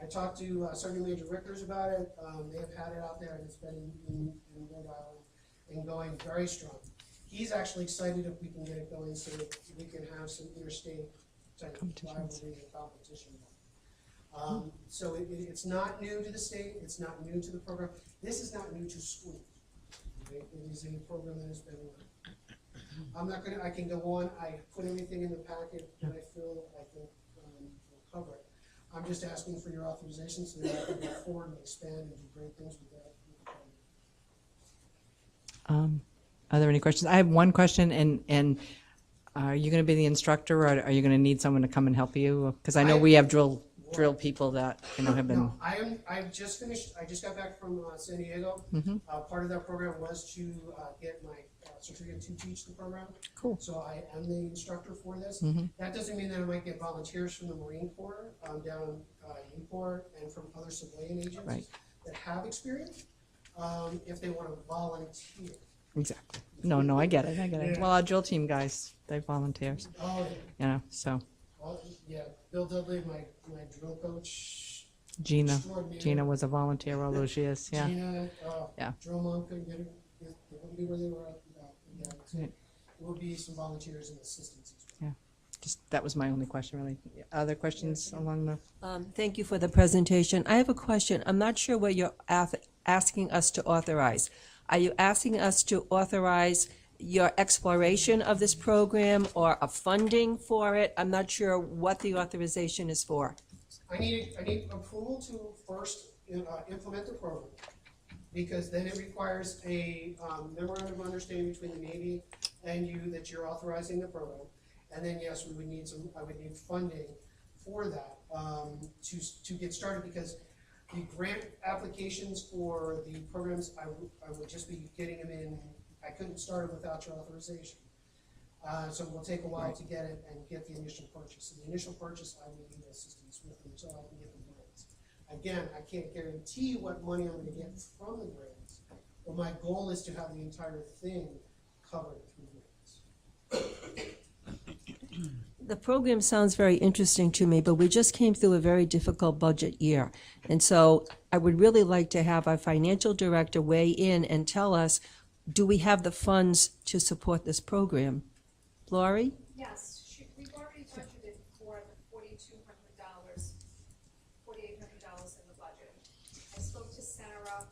I talked to Sergeant Major Rickers about it. They have had it out there, and it's been in Rhode Island and going very strong. He's actually excited if we can get it going so that we can have some interstate type of rivalry and competition. So it's not new to the state. It's not new to the program. This is not new to schools. Right? It is a program that has been around. I'm not gonna. I can go on. I put everything in the packet that I feel I think will cover it. I'm just asking for your authorization so that I can go forward and expand and do great things with that. Are there any questions? I have one question, and are you going to be the instructor, or are you going to need someone to come and help you? Because I know we have drill people that have been. No, I just finished. I just got back from San Diego. Part of that program was to get my certificate to teach the program. Cool. So I am the instructor for this. That doesn't mean that I might get volunteers from the Marine Corps down Newport and from other civilian agents that have experience if they want to volunteer. Exactly. No, I get it. Yeah. Well, our drill team guys, they volunteers. Oh, yeah. So Well, yeah, Bill Dudley, my drill coach. Gina Extraordinary. was a volunteer all those years. Yeah. Gina, Yeah. drill mom couldn't get it. They wouldn't be where they were at. Yeah, Right. there will be some volunteers and assistants as well. Just that was my only question, really. Other questions along the? Thank you for the presentation. I have a question. I'm not sure what you're asking us to authorize. Are you asking us to authorize your exploration of this program or a funding for it? I'm not sure what the authorization is for. I need approval to first implement the program, because then it requires a memorandum of understanding between the Navy and you that you're authorizing the program. And then, yes, I would need funding for that to get started, because the grant applications for the programs, I would just be getting them in. I couldn't start it without your authorization. So it will take a while to get it and get the initial purchase. And the initial purchase, I will need assistance with them until I can get the grants. Again, I can't guarantee what money I'm going to get from the grants, but my goal is to have the entire thing covered through grants. The program sounds very interesting to me, but we just came through a very difficult budget year. And so I would really like to have our financial director weigh in and tell us, do we have the funds to support this program? Lori? Yes, we've already budgeted for the $4,800 in the budget. I spoke to Sarah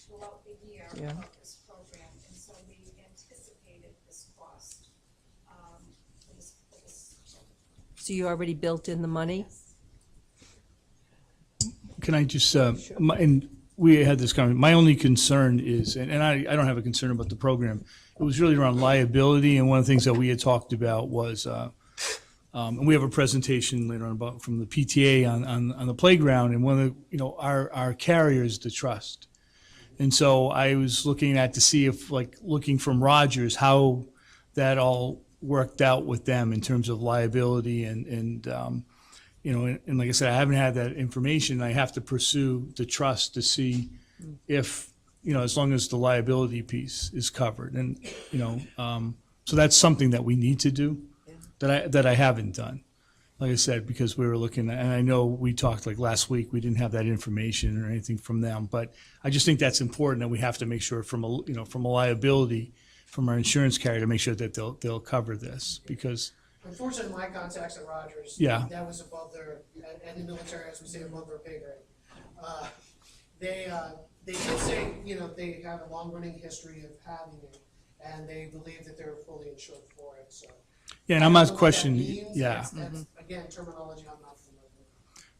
throughout the year about this program, and so we anticipated this cost. For this. So you already built in the money? Can I just, and we had this comment, my only concern is, and I don't have a concern about the program, it was really around liability, and one of the things that we had talked about was, and we have a presentation later on about, from the PTA on the playground, and one of the, our carrier is the trust. And so I was looking at to see if, looking from Rogers, how that all worked out with them in terms of liability and like I said, I haven't had that information. I have to pursue the trust to see if, as long as the liability piece is covered. And, so that's something that we need to do that I haven't done. Like I said, because we were looking at, and I know we talked last week, we didn't have that information or anything from them, but I just think that's important, that we have to make sure from a liability from our insurance carrier to make sure that they'll cover this, because Unfortunately, my contacts at Rogers, Yeah. that was above their, and the military, as we say, above their pay grade. They did say, they have a long-running history of having it, and they believe that they're fully insured for it, so. Yeah, and I'm not I don't know what that questioning, means. yeah. That's, again, terminology I'm not familiar with.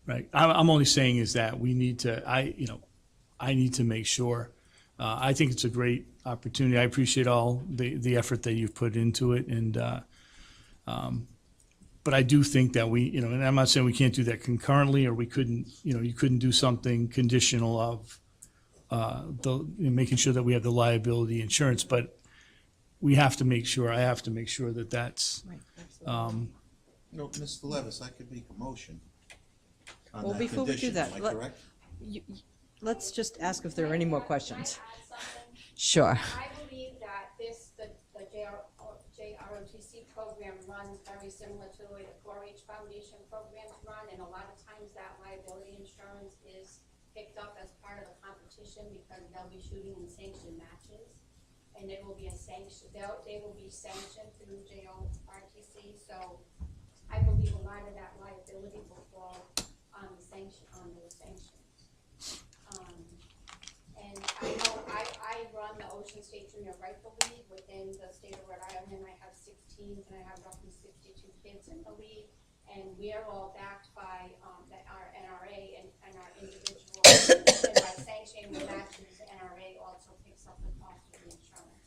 Right. I'm only saying is that we need to, I need to make sure. I think it's a great opportunity. I appreciate all the effort that you've put into it, and, but I do think that we, and I'm not saying we can't do that concurrently, or we couldn't, you couldn't do something conditional of making sure that we have the liability insurance, but we have to make sure, I have to make sure that that's, No, Mr. Levis, I could make a motion on Well, that before we do condition, that, am I correct? Let's just ask if there are any more questions. Can I add something? Sure. I believe that the JROTC program runs very similar to the way the 4-H Foundation programs run, and a lot of times that liability insurance is picked up as part of the competition because they'll be shooting in sanctioned matches, and they will be they will be sanctioned through JROTC. So I believe a lot of that liability will fall on those sanctions. And I know I run the Ocean State Junior Rifle League within the state of Rhode Island. I have 6 teams and I have roughly 62 kids in the league. And we are all backed by our NRA and our individual. And by sanctioning the matches, the NRA also picks up the cost of the insurance.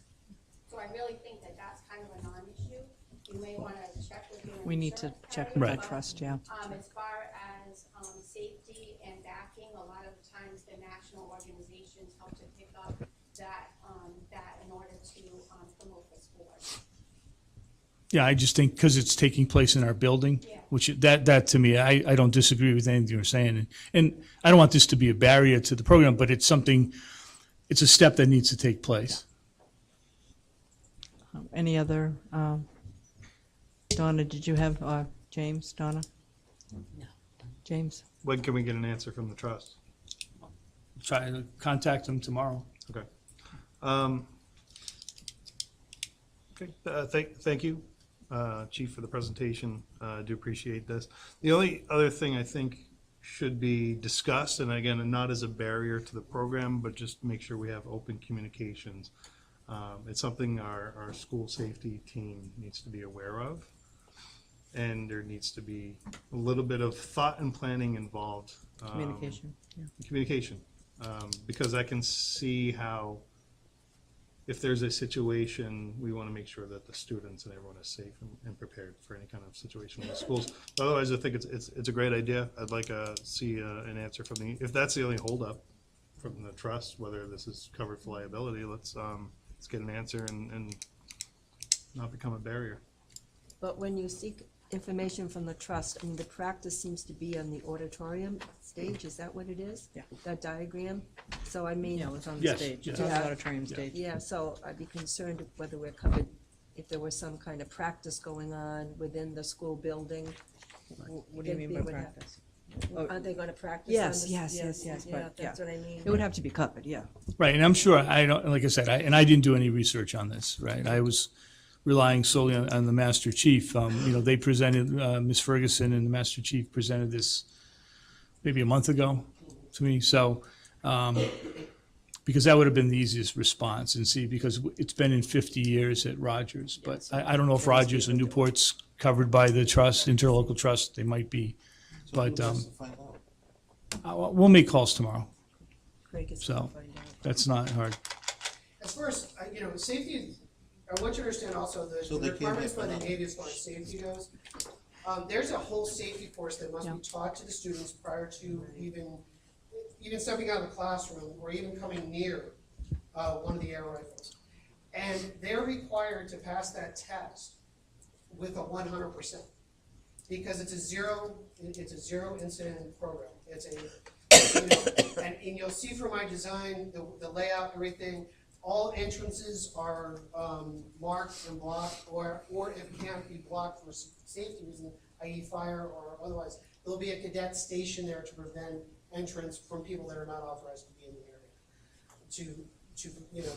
So I really think that that's kind of a non-issue. You may want to check with your We need to insurance check carrier, with the but, trust, yeah. as far as safety and backing, a lot of the times the national organizations help to pick up that in order to promote the sport. yeah, I just think because it's taking place in our building, Yeah. which that to me, I don't disagree with anything you're saying. And I don't want this to be a barrier to the program, but it's something, it's a step that needs to take place. Any other, Donna, did you have, James, Donna? No. James? When can we get an answer from the trust? Try to contact them tomorrow. Okay. Okay, thank you, Chief, for the presentation. I do appreciate this. The only other thing I think should be discussed, and again, not as a barrier to the program, but just make sure we have open communications. It's something our school safety team needs to be aware of. And there needs to be a little bit of thought and planning involved. Communication, yeah. Communication, because I can see how, if there's a situation, we want to make sure that the students and everyone is safe and prepared for any kind of situation in the schools. Otherwise, I think it's a great idea. I'd like to see an answer from if that's the only holdup from the trust, whether this is covered for liability, let's get an answer and not become a barrier. But when you seek information from the trust, I mean, the practice seems to be on the auditorium stage, is that what it is? Yeah. That diagram? So I mean. Yeah, it was on the Yes, stage, yes. it's on the Yeah. auditorium stage. Yeah, so I'd be concerned whether we're covered, if there was some kind of practice going on within the school building. What do you mean by They would have- practice? Aren't they gonna practice on Yes, this? yes, Yeah, but, yeah. that's what I mean. It would have to be covered, yeah. Right, and I'm sure, I don't, like I said, I didn't do any research on this, right? I was relying solely on the Master Chief. They presented, Ms. Ferguson and the Master Chief presented this maybe a month ago to me, so, because that would have been the easiest response, and see, because it's been in 50 years at Rogers, but I don't know if Rogers or Newport's covered by the trust, interlocal trust, they might be, So but, who wants to find out? we'll make calls tomorrow, Craig is so. gonna find out. that's not hard. As far as, safety, I want you to understand also So the they can't requirements get by the another. Navy as far as safety goes. There's a whole safety course that must be taught to the students prior to even stepping out of the classroom or even coming near one of the air rifles. And they're required to pass that test with a 100%. Because it's a zero incident program. It's and you'll see from my design, the layout, everything, all entrances are marked and blocked, or if it can't be blocked for safety reasons, i.e. fire or otherwise, there'll be a cadet station there to prevent entrance from people that are not authorized to be in the area,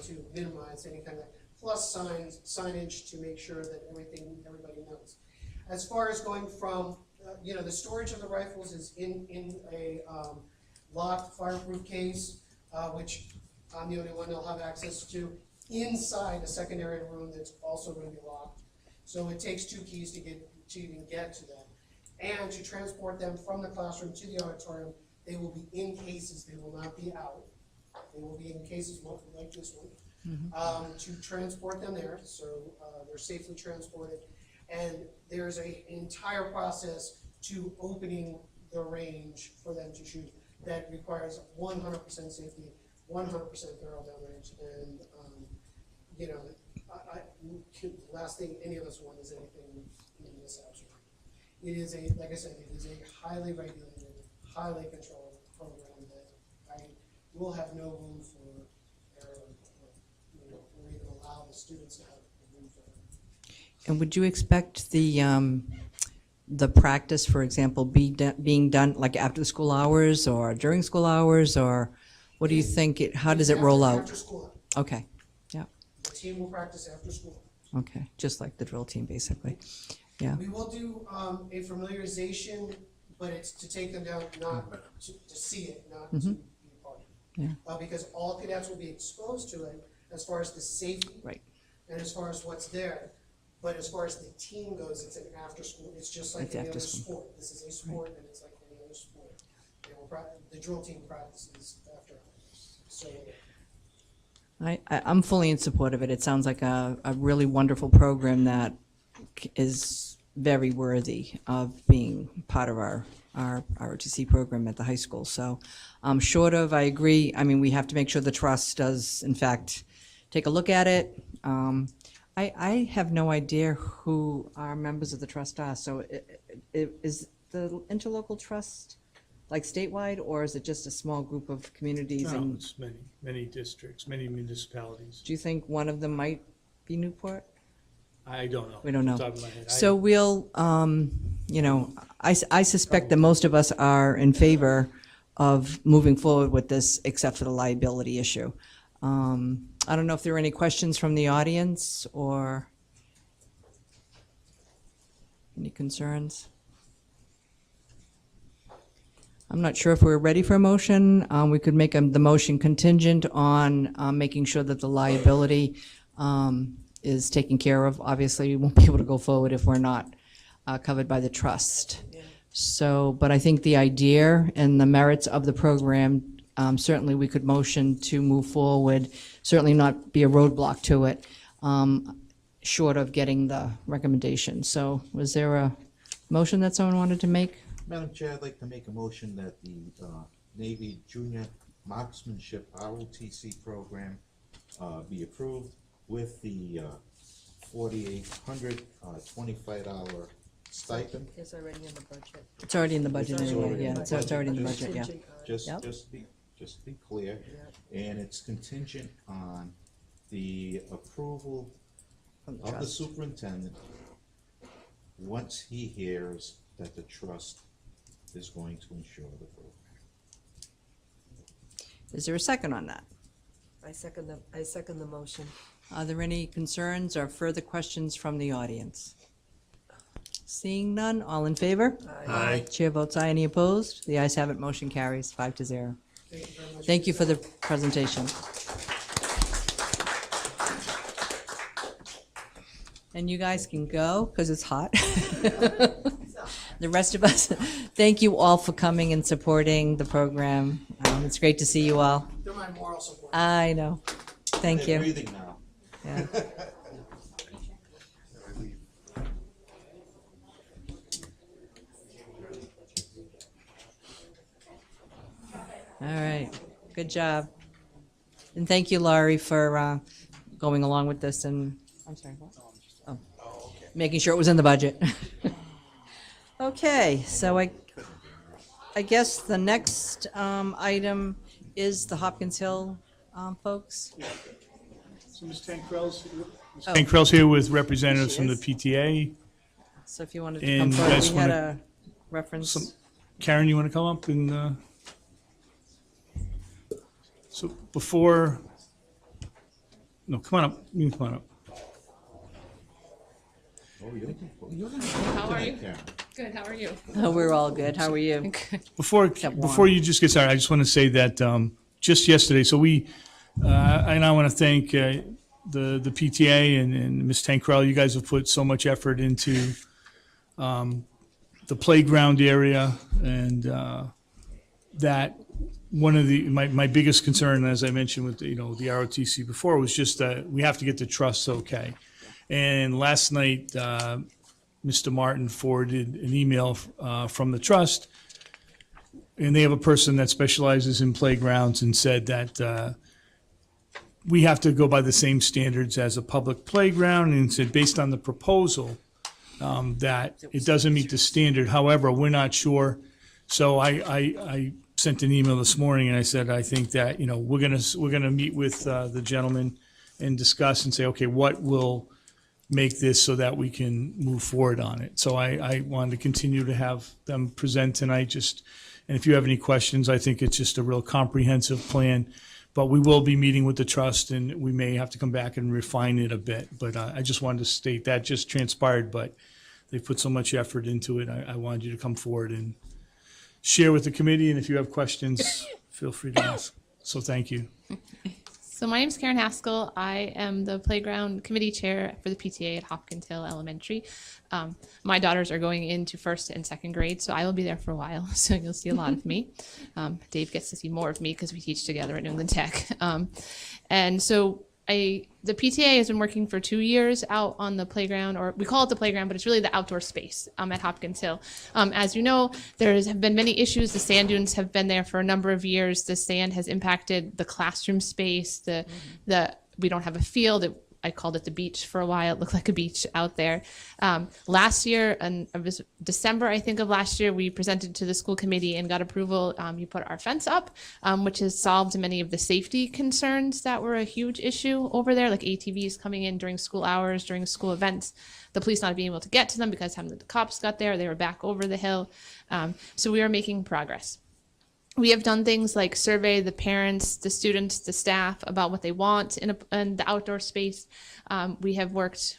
to minimize any kind of, plus signage to make sure that everybody knows. As far as going from, the storage of the rifles is in a locked fireproof case, which I'm the only one they'll have access to. inside a secondary room that's also going to be locked. So it takes 2 keys to even get to them. And to transport them from the classroom to the auditorium, they will be in cases, they will not be out. They will be in cases like this one, to transport them there, so they're safely transported. And there's an entire process to opening the range for them to shoot that requires 100% safety, 100% thorough downrange, and you know, the last thing any of us want is anything in this house. It is a, like I said, it is a highly regulated, highly controlled program that I will have no room for error, or even allow the students to have room for error. And would you expect the practice, for example, being done like after the school hours or during school hours, or what do you think, how does it roll out? After school, Okay, yeah, the team will practice after school. okay, just like the drill team, basically, yeah. We will do a familiarization, but it's to take them down, not to see it, not to be a part of it. Yeah. Because all cadets will be exposed to it as far as the safety. Right. And as far as what's there. But as far as the team goes, it's an after school, it's just like It's any after other school. sport. This is a sport and it's like any other sport. They will the drill team practices after hours. So I'm fully in support of it. It sounds like a really wonderful program that is very worthy of being part of our ROTC program at the high school. So short of, I agree, I mean, we have to make sure the trust does, in fact, take a look at it. I have no idea who our members of the trust are, so is the interlocal trust like statewide, or is it just a small group of communities? No, And it's many districts, many municipalities. do you think one of them might be Newport? I don't know. We don't know. off the top of my head. So we'll, you know, I suspect that most of us are in favor of moving forward with this, except for the liability issue. I don't know if there are any questions from the audience or any concerns. I'm not sure if we're ready for a motion. We could make the motion contingent on making sure that the liability is taken care of. Obviously, we won't be able to go forward if we're not covered by the trust. So, but I think the idea and the merits of the program, certainly we could motion to move forward, certainly not be a roadblock to it, short of getting the recommendation. So was there a motion that someone wanted to make? Madam Chair, I'd like to make a motion that the Navy Junior Marksmanship ROTC program be approved with the $4,800 $25 stipend. It's already in the budget. It's already in the budget It's anyway, already yeah, in the it's already in the budget. budget, yeah. Yep. Just to be clear, and it's contingent on the approval of the trust. superintendent once he hears that the trust is going to insure the program. Is there a second on that? I second the motion. Are there any concerns or further questions from the audience? Seeing none, all in favor? Aye. Chair votes aye. Any opposed? The ayes have it. Motion carries 5-0. thank you very much. Thank you for the presentation. And you guys can go, because it's hot. The rest of us, thank you all for coming and supporting the program. It's great to see you all. They're my moral support. I know. Thank They're you. breathing now. Yeah. All right, good job. And thank you, Laurie, for going along with this and, I'm sorry, what? Oh, making sure it was in the budget. Okay, so I guess the next item is the Hopkins Hill folks. So Ms. Tankrell's here with representatives from the She PTA. So if you wanted to come And you forward, guys we had wanna- a reference. Karen, you want to come up and, so before, no, come on up, you can come on up. Oh, you're How are you? Karen. Good, how are you? Oh, we're all good. How are you? Before you just get started, I just want to say that just yesterday, so and I want to thank the PTA and Ms. Tankrell, you guys have put so much effort into the playground area, and that one of my biggest concern, as I mentioned with the ROTC before, was just that we have to get the trusts okay. And last night, Mr. Martin forwarded an email from the trust, and they have a person that specializes in playgrounds, and said that we have to go by the same standards as a public playground, and said based on the proposal that it doesn't meet the standard. However, we're not sure. So I sent an email this morning, and I said I think that we're gonna meet with the gentleman and discuss and say, okay, what will make this so that we can move forward on it. So I wanted to continue to have them present tonight. And if you have any questions, I think it's just a real comprehensive plan. But we will be meeting with the trust, and we may have to come back and refine it a bit. But I just wanted to state that just transpired, but they've put so much effort into it. I wanted you to come forward and share with the committee, and if you have questions, feel free to ask. So thank you. So my name is Karen Haskell. I am the playground committee chair for the PTA at Hopkins Hill Elementary. My daughters are going into first and second grade, so I will be there for a while. So you'll see a lot of me. Dave gets to see more of me because we teach together at New England Tech. And so the PTA has been working for 2 years out on the playground, or we call it the playground, but it's really the outdoor space at Hopkins Hill. As you know, there have been many issues. The sand dunes have been there for a number of years. The sand has impacted the classroom space. We don't have a field. I called it the beach for a while. It looked like a beach out there. Last year, and it was December, I think, of last year, we presented to the school committee and got approval. You put our fence up, which has solved many of the safety concerns that were a huge issue over there, like ATVs coming in during school hours, during school events, the police not being able to get to them because the cops got there, they were back over the hill. So we are making progress. We have done things like survey the parents, the students, the staff about what they want in the outdoor space. We're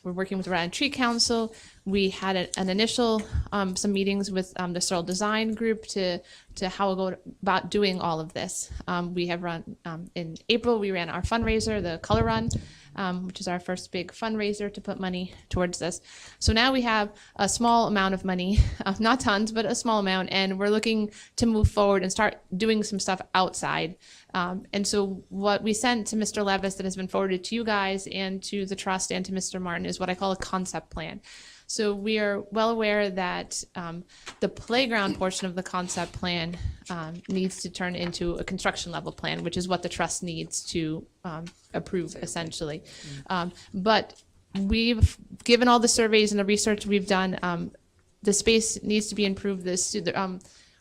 working with the Rhode Island Tree Council. We had an initial, some meetings with the Searle Design Group to how we'll go about doing all of this. We have run, in April, we ran our fundraiser, the Color Run, which is our first big fundraiser to put money towards this. So now we have a small amount of money, not tons, but a small amount, and we're looking to move forward and start doing some stuff outside. And so what we sent to Mr. Levis that has been forwarded to you guys and to the trust and to Mr. Martin is what I call a concept plan. So we are well aware that the playground portion of the concept plan needs to turn into a construction level plan, which is what the trust needs to approve essentially. But we've given all the surveys and the research we've done, the space needs to be improved.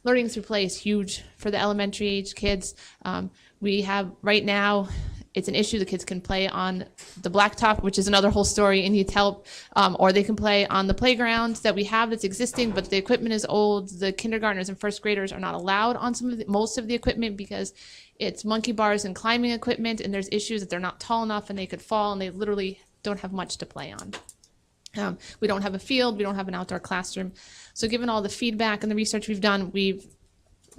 Learning through play is huge for the elementary age kids. We have right now, it's an issue. The kids can play on the blacktop, which is another whole story and needs help, or they can play on the playground that we have that's existing, but the equipment is old. The kindergartners and first graders are not allowed on most of the equipment because it's monkey bars and climbing equipment, and there's issues that they're not tall enough and they could fall, and they literally don't have much to play on. We don't have a field. We don't have an outdoor classroom. So given all the feedback and the research we've done, we've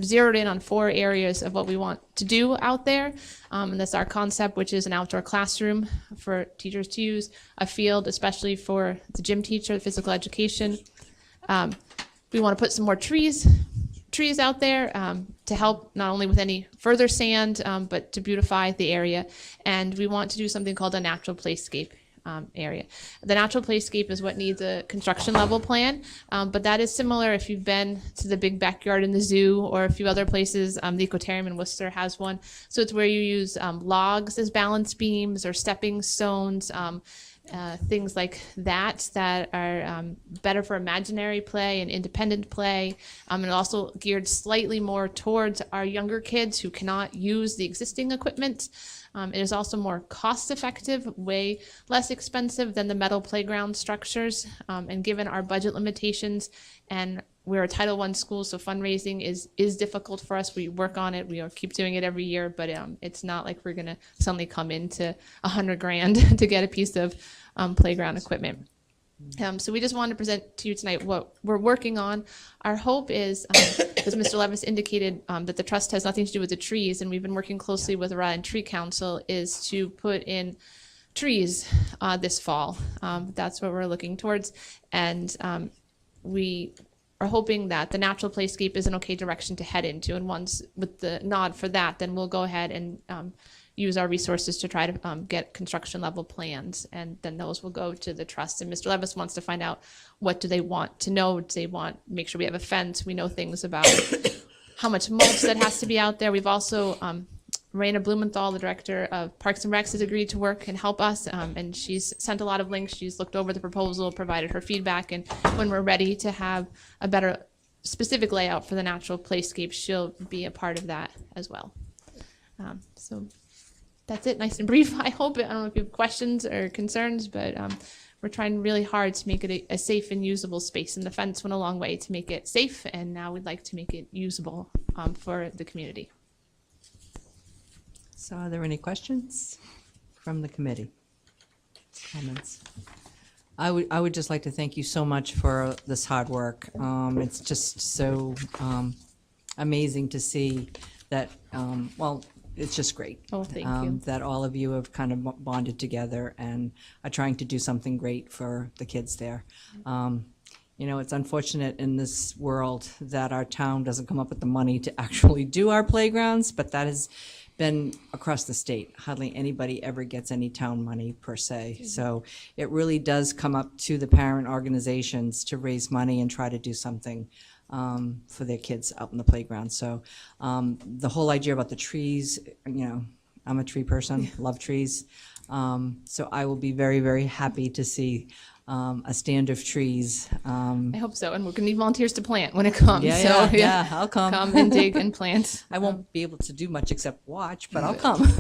zeroed in on 4 areas of what we want to do out there. And that's our concept, which is an outdoor classroom for teachers to use, a field, especially for the gym teacher, the physical education. We want to put some more trees out there to help not only with any further sand, but to beautify the area. And we want to do something called a natural playscape area. The natural playscape is what needs a construction level plan, but that is similar if you've been to the big backyard in the zoo or a few other places. The Equatorium in Worcester has one. So it's where you use logs as balance beams or stepping stones, things like that are better for imaginary play and independent play, and also geared slightly more towards our younger kids who cannot use the existing equipment. It is also more cost-effective, way less expensive than the metal playground structures, and given our budget limitations, and we're a Title I school, so fundraising is difficult for us. We work on it. We keep doing it every year, but it's not like we're going to suddenly come into $100,000 to get a piece of playground equipment. So we just wanted to present to you tonight what we're working on. Our hope is, as Mr. Levis indicated, that the trust has nothing to do with the trees, and we've been working closely with the Rhode Island Tree Council, is to put in trees this fall. That's what we're looking towards. And we are hoping that the natural playscape is an okay direction to head into. And once with the nod for that, then we'll go ahead and use our resources to try to get construction level plans. And then those will go to the trust. And Mr. Levis wants to find out, what do they want to know? Do they want, make sure we have a fence? We know things about how much mulch that has to be out there. We've also, Raina Blumenthal, the director of Parks and Recs, has agreed to work and help us, and she's sent a lot of links. She's looked over the proposal, provided her feedback, and when we're ready to have a better specific layout for the natural playscape, she'll be a part of that as well. So that's it, nice and brief. I hope. I don't know if you have questions or concerns, but we're trying really hard to make it a safe and usable space, and the fence went a long way to make it safe, and now we'd like to make it usable for the community. So are there any questions from the committee? Comments? I would just like to thank you so much for this hard work. It's just so amazing to see that, well, it's just great. Oh, thank you. That all of you have kind of bonded together and are trying to do something great for the kids there. You know, it's unfortunate in this world that our town doesn't come up with the money to actually do our playgrounds, but that has been across the state. Hardly anybody ever gets any town money per se. So it really does come up to the parent organizations to raise money and try to do something for their kids out in the playground. So the whole idea about the trees, you know, I'm a tree person, love trees. So I will be very, very happy to see a stand of trees. I hope so, and we're gonna need volunteers to plant when it comes. Yeah, I'll come. Come and dig and plant. I won't be able to do much except watch, but I'll come.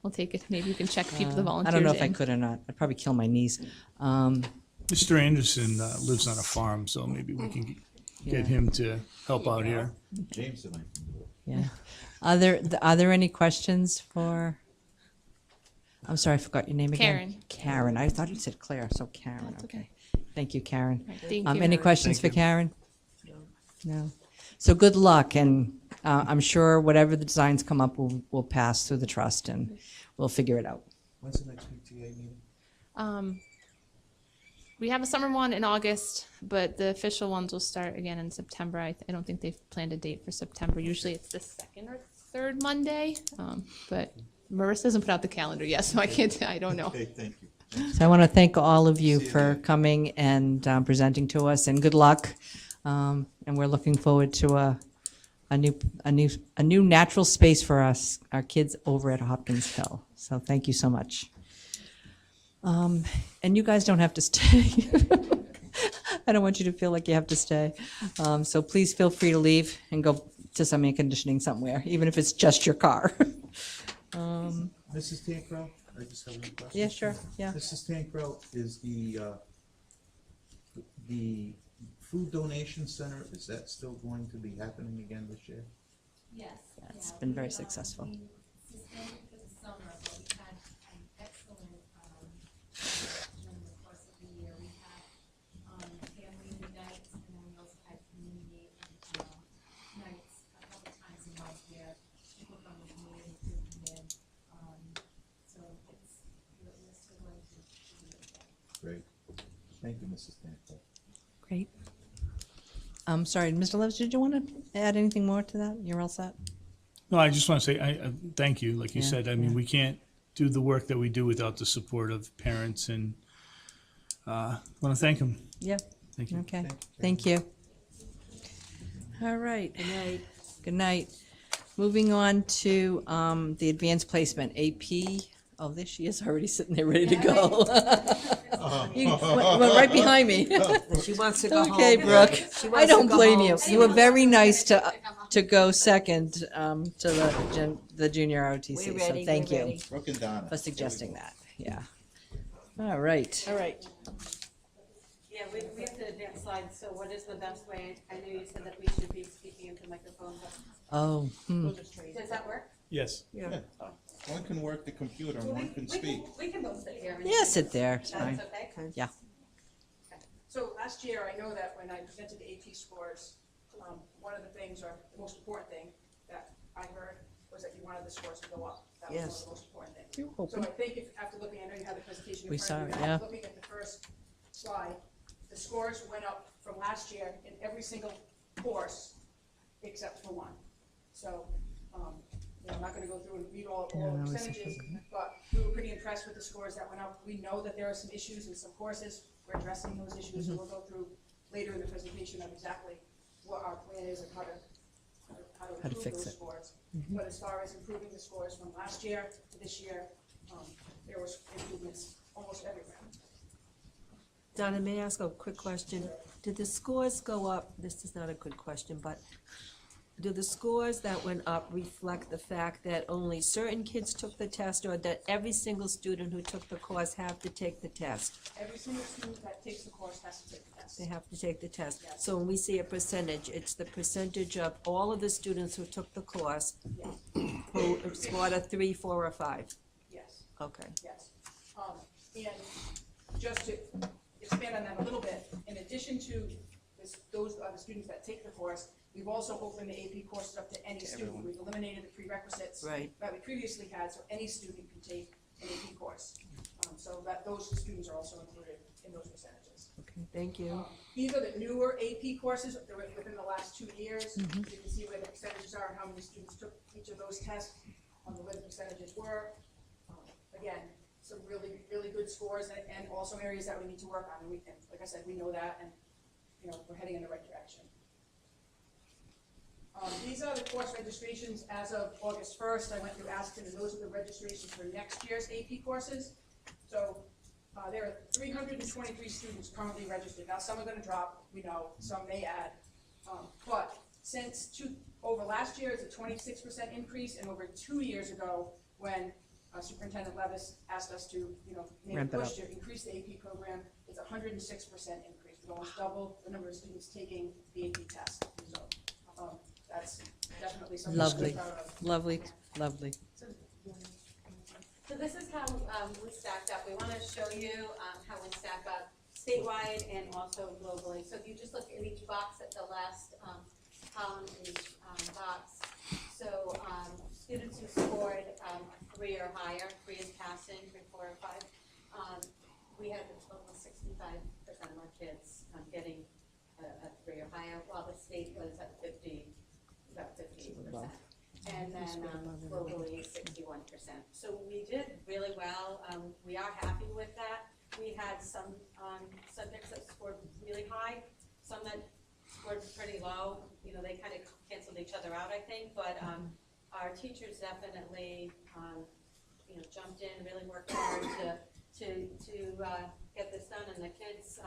We'll take it. Maybe you can check people, the volunteers. I don't know if I in. could or not. I'd probably kill my knees. Mr. Anderson lives on a farm, so maybe we can get him to help out here. James and I can do it. Yeah. Are there any questions for? I'm sorry, I forgot your name again. Karen. Karen. I thought you said Claire, so Karen. Okay. Thank you, Karen. Thank you. Any questions for Karen? No. So good luck, and I'm sure whatever the designs come up will pass through the trust, and we'll figure it out. When's the next PTA meeting? We have a summer one in August, but the official ones will start again in September. I don't think they've planned a date for September. Usually it's the second or third Monday, but Marissa hasn't put out the calendar yet, so I don't know. Okay, thank you. So I want to thank all of you for coming and presenting to us, and good luck. And we're looking forward to a new natural space for us, our kids over at Hopkins Hill. So thank you so much. And you guys don't have to stay. I don't want you to feel like you have to stay. So please feel free to leave and go to some air conditioning somewhere, even if it's just your car. Mrs. Tancrell, I just have one question. Yeah, sure, yeah. Mrs. Tancrell, is the food donation center, is that still going to be happening again this year? Yes. It's been very successful. We suspended for the summer, but we had an excellent, during the course of the year. We had family nights, and then we also had community nights a couple times a month where people from the community could come in. So it's, we're still going to do that. Great. Thank you, Mrs. Tancrell. Great. I'm sorry, Mr. Levis, did you want to add anything more to that? You're all set? No, I just want to say, I thank you. Like you Yeah, said, I mean, we can't do the work that we do without the support of parents, and I want to thank them. Yeah. Thank you. Okay, thank you. All right. Good night. Good night. Moving on to the advanced placement, AP. Oh, there she is, already sitting there, ready to go. You went right behind me. She wants to go home. Okay, Brooke. She I wants to don't go blame home. you. You were very nice to go second to the junior ROTC, so ready, thank we're you ready. Brooke and Donna. for suggesting that, yeah. All right. All right. Yeah, we have to advance slides, so what is the best way? I know you said that we should be speaking into the microphone, but Oh, does that work? Yes. Yeah. One can work the computer and one can speak. We can both sit here. and- yeah, sit there, it's fine. That's okay? Yeah. So last year, I know that when I presented the AP scores, one of the things, or the most important thing that I heard, was that you wanted the scores to go up. That was one Yes. of the most important things. You're So hoping. I think if, after looking, I know you had the presentation We in front of saw you. it, yeah. Looking at the first slide, the scores went up from last year in every single course except for one. So, I'm not gonna go through and read all the percentages, but we were pretty impressed with the scores that went up. We know that there are some issues in some courses. We're addressing those issues, and we'll go through later in the presentation of exactly what our plan is and how to improve fix those it. scores. But as far as improving the scores from last year to this year, there was improvements almost everywhere. Donna, may I ask a quick question? Did the scores go up, this is not a good question, but do the scores that went up reflect the fact that only certain kids took the test, or that every single student who took the course have to take the test? Every single student that takes the course has to take the test. They have to take the test. Yes. So when we see a percentage, it's the percentage of all of the students who took the course Yes, who scored a 3, 4, or 5? yes. Okay. Yes. And just to expand on that a little bit, in addition to those are the students that take the course, we've also opened the AP courses up to any student. We've eliminated the prerequisites Right. that we previously had, so any student can take an AP course. So that those students are also included in those percentages. Okay, thank you. These are the newer AP courses that were within the last 2 years. You can see where the percentages are and how many students took each of those tests, where the percentages were. Again, some really, really good scores and also areas that we need to work on. And like I said, we know that, and we're heading in the right direction. These are the course registrations as of August 1st. I went through Aston, and those are the registrations for next year's AP courses. So there are 323 students currently registered. Now, some are going to drop, we know, some may add. But since over last year, it's a 26% increase, and over 2 years ago, when Superintendent Levis asked us to, make a Ramp it push up. to increase the AP program, it's a 106% increase. We almost double the number of students taking the AP test. So that's definitely something to be Lovely, proud of. lovely, lovely. So this is how we stacked up. We want to show you how we stack up statewide and also globally. So if you just look at each box at the last column in each box. So students who scored 3 or higher, 3 is passing, 3, 4, or 5. We had almost 65% of our kids getting a 3 or higher, while the state was at about 58%. And then globally, 61%. So we did really well. We are happy with that. We had some subjects that scored really high, some that scored pretty low. They kind of canceled each other out, I think. But our teachers definitely, jumped in, really worked hard to get this done. And the kids,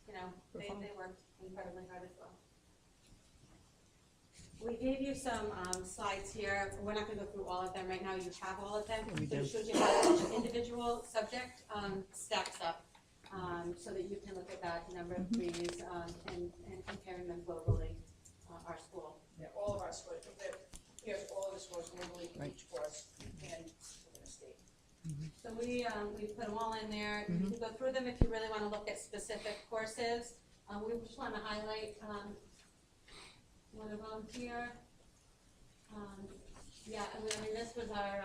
they worked incredibly hard as well. We gave you some slides here. We're not going to go through all of them right now. You have all of them. But it shows you how each individual subject stacks up, so that you can look at that number of 3s and comparing them globally, our school. Yeah, all of our scores. Here's all of the scores globally for each course and within a state. So we put them all in there. You can go through them if you really want to look at specific courses. We just want to highlight one of them here. Yeah, I mean, this was our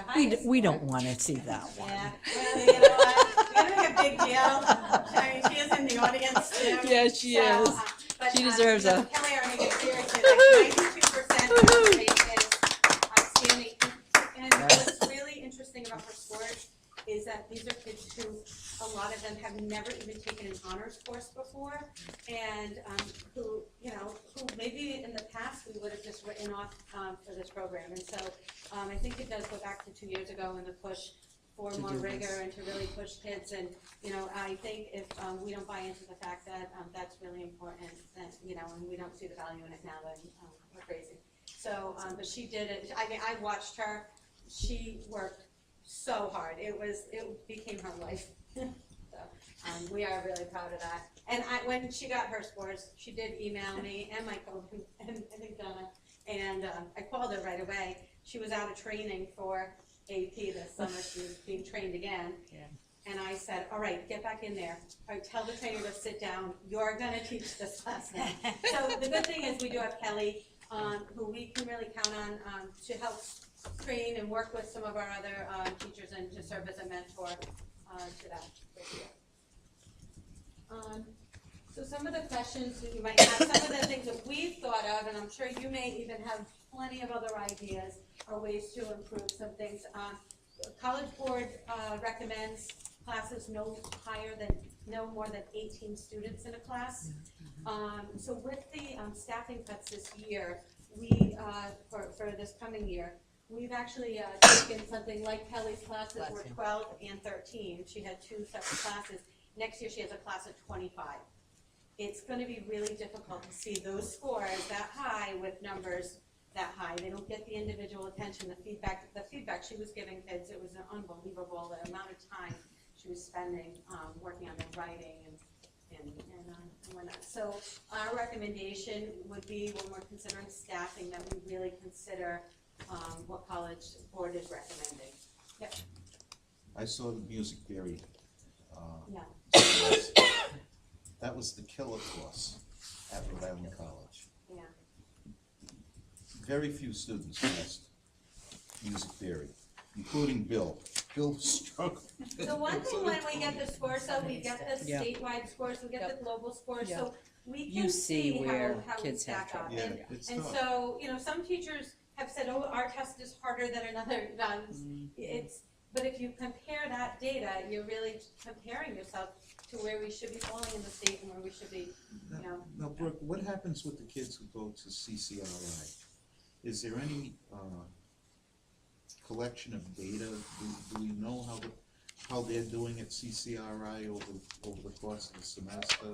highest. We don't want to see that one. Yeah, well, you know what? We're gonna make a big deal. I mean, she is in the audience too. Yeah, she is. But, She deserves a. Kelly, our English seriously, like 92% of her rate is outstanding. And what's really interesting about her scores is that these are kids who, a lot of them have never even taken an honors course before, and who maybe in the past we would have just written off for this program. And so I think it does go back to 2 years ago in the push for more rigor and to really push kids. And I think if we don't buy into the fact that that's really important, then and we don't see the value in it now, then we're crazy. So, but she did it. I mean, I watched her. She worked so hard. It became her life. So we are really proud of that. And when she got her scores, she did email me and Michael and I think Donna, and I called her right away. She was out of training for AP this summer. She was being trained again. Yeah. And I said, all right, get back in there. All right, tell the trainer to sit down. You're going to teach this class now. So the good thing is we do have Kelly, who we can really count on to help train and work with some of our other teachers and to serve as a mentor to that this year. So some of the questions that you might have, some of the things that we've thought of, and I'm sure you may even have plenty of other ideas, are ways to improve some things. College Board recommends classes no more than 18 students in a class. So with the staffing cuts this year, we, for this coming year, we've actually taken something like Kelly's classes were 12 and 13. She had 2 separate classes. Next year she has a class of 25. It's going to be really difficult to see those scores that high with numbers that high. They don't get the individual attention, the feedback she was giving kids. It was unbelievable the amount of time she was spending working on their writing and whatnot. So our recommendation would be, when we're considering staffing, that we really consider what College Board is recommending. Yep. I saw the music theory. Yeah. That was the killer course at Rhode Island College. Yeah. Very few students passed music theory, including Bill. Bill struggled. So one thing, when we get the scores, so we get the statewide scores, we get the global scores, so we can see where how we kids have stack up. trouble. Yeah, it's And tough. so, some teachers have said, oh, our test is harder than another. But if you compare that data, you're really comparing yourself to where we should be falling in the state and where we should be, Now, Brooke, what happens with the kids who go to CCRI? Is there any collection of data? Do we know how they're doing at CCRI over the course of the semester?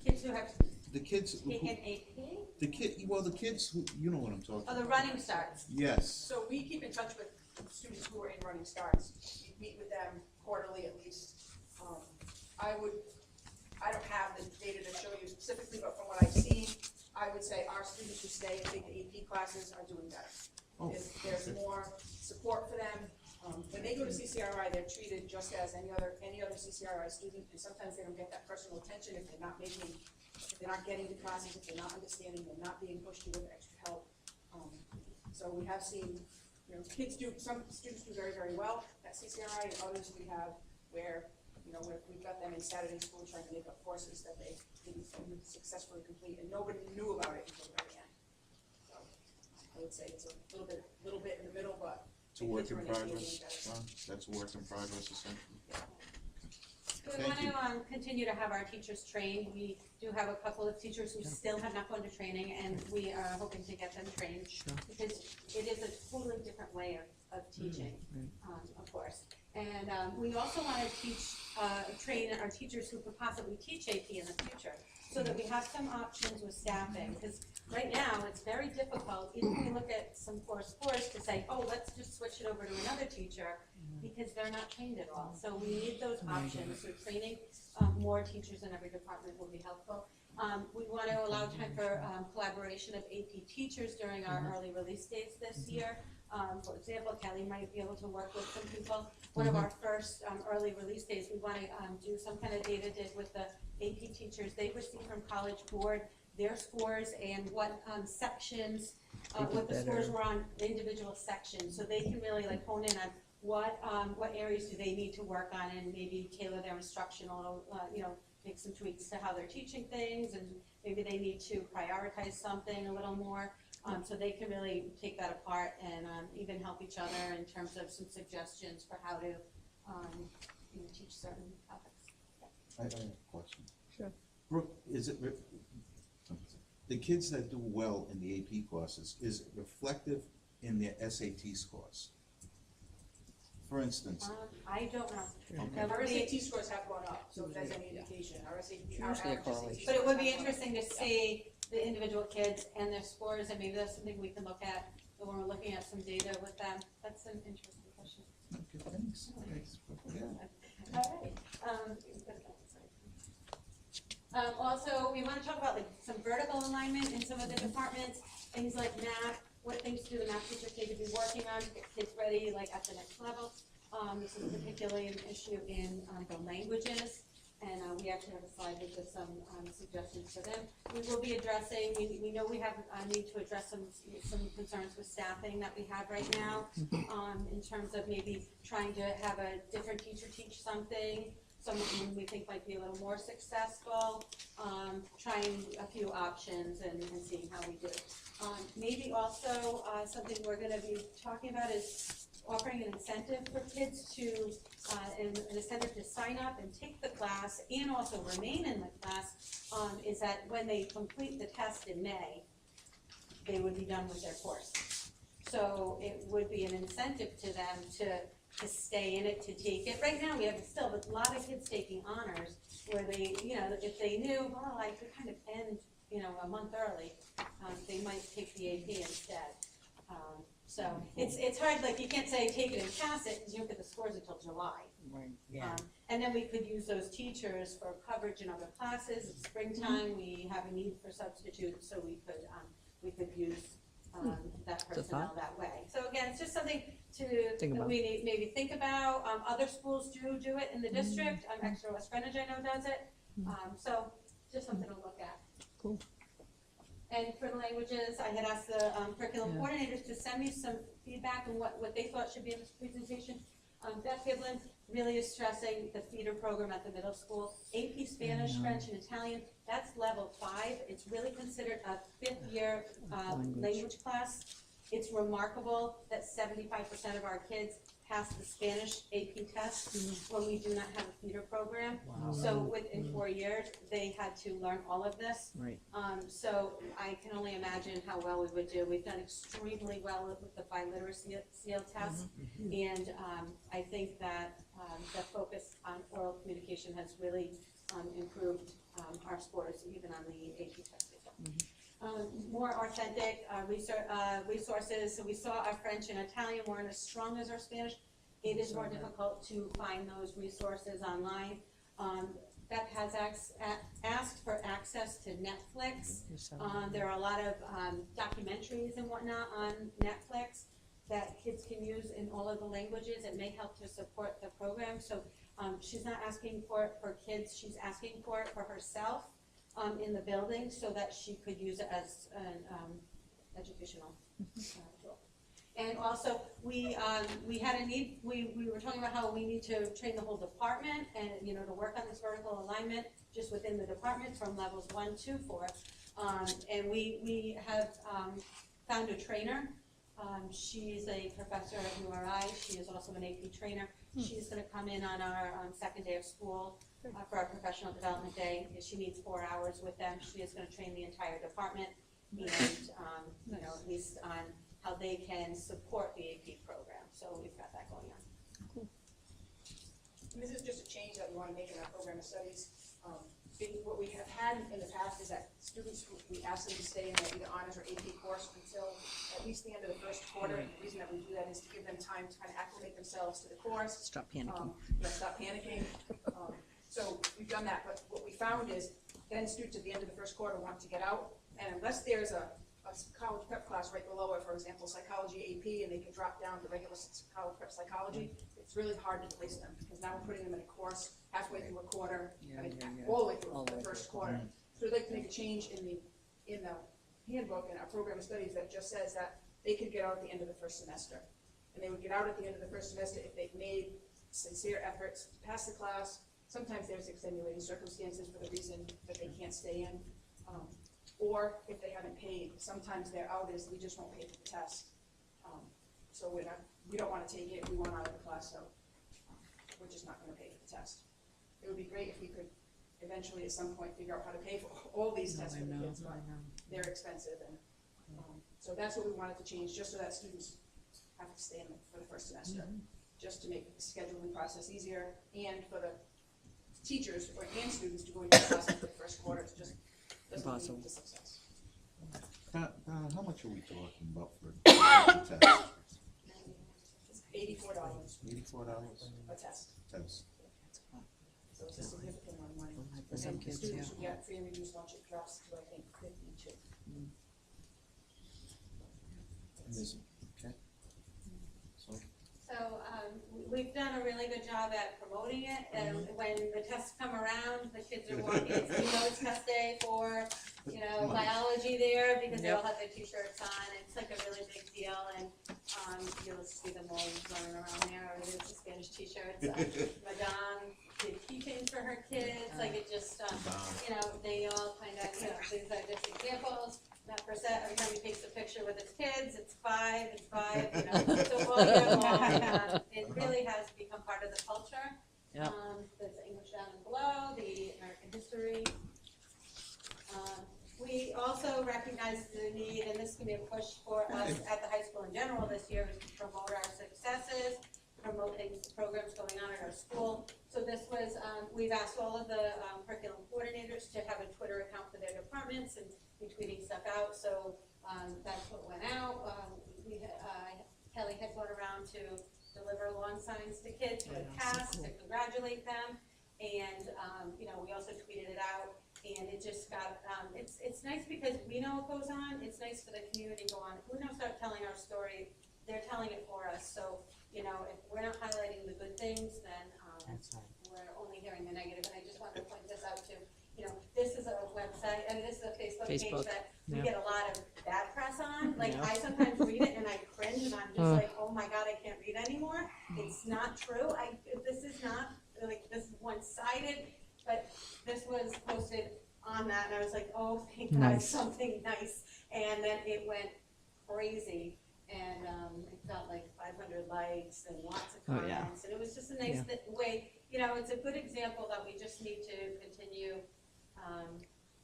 kids who have The kids who, taken AP, the kids who, you know what I'm talking oh, about. the running starts. Yes. So we keep in touch with students who are in running starts. We meet with them quarterly at least. I don't have the data to show you specifically, but from what I've seen, I would say our students who stay and take the AP classes are doing better. Oh, There's more support for them. When they go to CCRI, they're treated just as any other CCRI student, and sometimes they don't get that personal attention if they're not getting to classes, if they're not understanding, they're not being pushed to with extra help. So we have seen, some students do very, very well at CCRI, and others we have where, we've got them in Saturday school trying to make up courses that they didn't successfully complete, and nobody knew about it until the very end. So I would say it's a little bit in the middle, but It's a work in progress. That's a work in progress, essentially. We want to continue to have our teachers trained. We do have a couple of teachers who still have not gone to training, and we are hoping to get them trained because it is a totally different way of teaching, of course. And we also want to train our teachers who could possibly teach AP in the future, so that we have some options with staffing. Because right now it's very difficult, even if we look at some core scores, to say, oh, let's just switch it over to another teacher, because they're not trained at all. So we need those options. So training more teachers in every department will be helpful. We want to allow time for collaboration of AP teachers during our early release days this year. For example, Kelly might be able to work with some people. One of our first early release days, we want to do some kind of data dig with the AP teachers. They receive from College Board their scores and what sections, what the scores were on the individual sections, so they can really hone in on what areas do they need to work on, and maybe tailor their instructional, make some tweaks to how they're teaching things, and maybe they need to prioritize something a little more. So they can really take that apart and even help each other in terms of some suggestions for how to teach certain topics. I have a question. Sure. Brooke, is it, the kids that do well in the AP courses, is it reflective in their SAT scores? For instance, I don't know. Okay. our SAT scores have gone up, so if there's any indication, our average SAT But it would be interesting to see the individual kids and their scores, and maybe that's something we can look at when we're looking at some data with them. That's an interesting question. okay, thanks. All right. Also, we want to talk about some vertical alignment in some of the departments, things like math, what things do the math teachers need to be working on to get kids ready at the next level. This is particularly an issue in the languages. And we actually have a slide with just some suggestions for them. We will be addressing, we know we have need to address some concerns with staffing that we have right now, in terms of maybe trying to have a different teacher teach something, someone whom we think might be a little more successful, trying a few options and seeing how we do. Maybe also something we're going to be talking about is offering an incentive for kids to, an incentive to sign up and take the class and also remain in the class, is that when they complete the test in May, they would be done with their course. So it would be an incentive to them to stay in it, to take it. Right now, we have still a lot of kids taking honors where they, if they knew, well, I could kind of end, a month early, they might take the AP instead. So it's hard, like you can't say take it and pass it because you don't get the scores until July. Right, yeah. And then we could use those teachers for coverage in other classes. It's springtime, we have a need for substitutes, so we could use that personnel that way. So again, it's just something that we maybe think about. Other schools do it in the district. Exeter West Greenwich I know does it. So just something to look at. Cool. And for the languages, I had asked the curriculum coordinators to send me some feedback on what they thought should be in this presentation. Beth Giblin really is stressing the feeder program at the middle school. AP Spanish, French, and Italian, that's level 5. It's really considered a 5th year language class. It's remarkable that 75% of our kids pass the Spanish AP test when we do not have a feeder program. Wow. So within 4 years, they had to learn all of this. Right. So I can only imagine how well we would do. We've done extremely well with the biliteracy test. And I think that the focus on oral communication has really improved our scores, even on the AP test. More authentic resources. So we saw our French and Italian weren't as strong as our Spanish. It is more difficult to find those resources online. Beth has asked for access to Netflix. There are a lot of documentaries and whatnot on Netflix that kids can use in all of the languages. It may help to support the program. So she's not asking for it for kids. She's asking for it for herself. In the building so that she could use it as an educational tool. And also, we had a need, we were talking about how we need to train the whole department and, to work on this vertical alignment just within the department from levels 1 to 4. And we have found a trainer. She's a professor at URI. She is also an AP trainer. She's going to come in on our second day of school for our professional development day. She needs 4 hours with them. She is going to train the entire department and, at least on how they can support the AP program. So we've got that going on. Cool. And this is just a change that we want to make in our program of studies. What we have had in the past is that students, we ask them to stay in either honors or AP course until at least the end of the first quarter. And the reason that we do that is to give them time to kind of acclimate themselves to the course. Stop panicking. Stop panicking. So we've done that, but what we found is then students at the end of the first quarter want to get out, and unless there's a college prep class right below it, for example, psychology AP, and they can drop down to regular college prep psychology, it's really hard to place them, because now we're putting them in a course halfway through a quarter, all the way through the first quarter. So we'd like to make a change in the handbook and our program of studies that just says that they could get out at the end of the first semester. And they would get out at the end of the first semester if they've made sincere efforts to pass the class. Sometimes there's extenuating circumstances for the reason that they can't stay in. Or if they haven't paid, sometimes their out is we just won't pay for the test. So we don't want to take it, we want out of the class, so we're just not going to pay for the test. It would be great if we could eventually at some point figure out how to pay for all these tests for the kids, but they're expensive. And so that's what we wanted to change, just so that students have to stay in for the first semester, just to make the scheduling process easier, and for the teachers and students to go into classes for the first quarter. It's just doesn't lead to success. How much are we talking about for the test? It's $84. $84 A test. Test. So it's a significant amount of money. For some And kids, students yeah. who get free and reduced lunch, it drops to, I think, 52. Okay. So So we've done a really good job at promoting it, and when the tests come around, the kids are walking, it's test day for, biology there, because they all have their t-shirts on, it's like a really big deal, and, you'll see them all running around there, or there's the Spanish t-shirts. Madame did keychains for her kids, like it just, they all kind of, these are just examples. That percent, every time he takes a picture with his kids, it's five, so all year long, it really has become part of the culture. Yep. There's the English down and below, the American history. We also recognize the need, and this can be a push for us at the high school in general this year, is to promote our successes, promote programs going on at our school. So this was, we've asked all of the curriculum coordinators to have a Twitter account for their departments and be tweeting stuff out. So that's what went out. Kelly had gone around to deliver lawn signs to kids who had passed to congratulate them. And, we also tweeted it out. And it just got, it's nice because we know what goes on. It's nice for the community to go on. We're not start telling our story. They're telling it for us. So, if we're not highlighting the good things, then we're only hearing the negative. And I just wanted to point this out too. This is a website, and this is a Facebook page that we get a lot of bad press on. Like, I sometimes read it and I cringe, and I'm just like, oh my God, I can't read anymore. It's not true. This is not, this is one-sided, but this was posted on that, and I was like, oh, thank God, something nice. And then it went crazy, and it got like 500 likes and lots of comments, and it was just a nice way. It's a good example that we just need to continue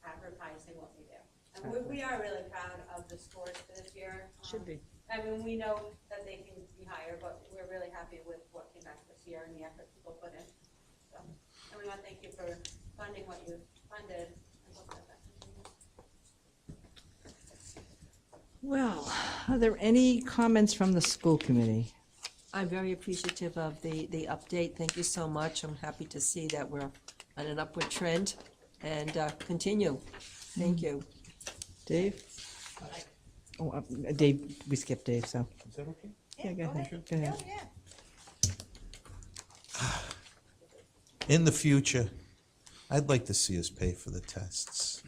advertising what we do. And we are really proud of the scores for this year. Should be. I mean, we know that they can be higher, but we're really happy with what came back this year and the effort people put in. So, and we want to thank you for funding what you funded. And hope that continues. Well, are there any comments from the school committee? I'm very appreciative of the update. Thank you so much. I'm happy to see that we're on an upward trend and continue. Thank you. Dave? Oh, Dave, we skipped Dave, so. Is that okay? Yeah, go ahead. Go ahead. In the future, I'd like to see us pay for the tests.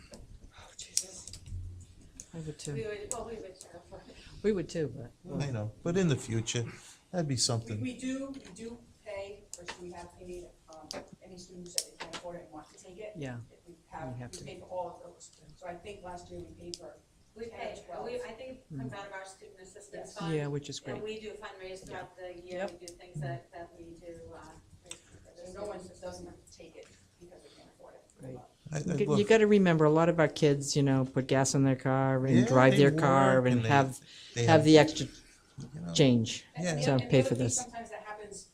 I would too. We would share. We would too, but. I know, but in the future, that'd be something. We do pay, or we have paid, any students that can afford it and want to take it. Yeah. We have to. paid for all of those. So I think last year we paid for We 10 pay, or 12. I think it comes out of our student assistance fund. Yeah, which is great. And we do fundraise throughout the year, we do things that we do. So no one doesn't have to take it because they can't afford it. You got to remember, a lot of our kids, put gas in their car and drive they their car work and and have they have the extra know. change Yeah. to And pay the for other thing this. sometimes that happens,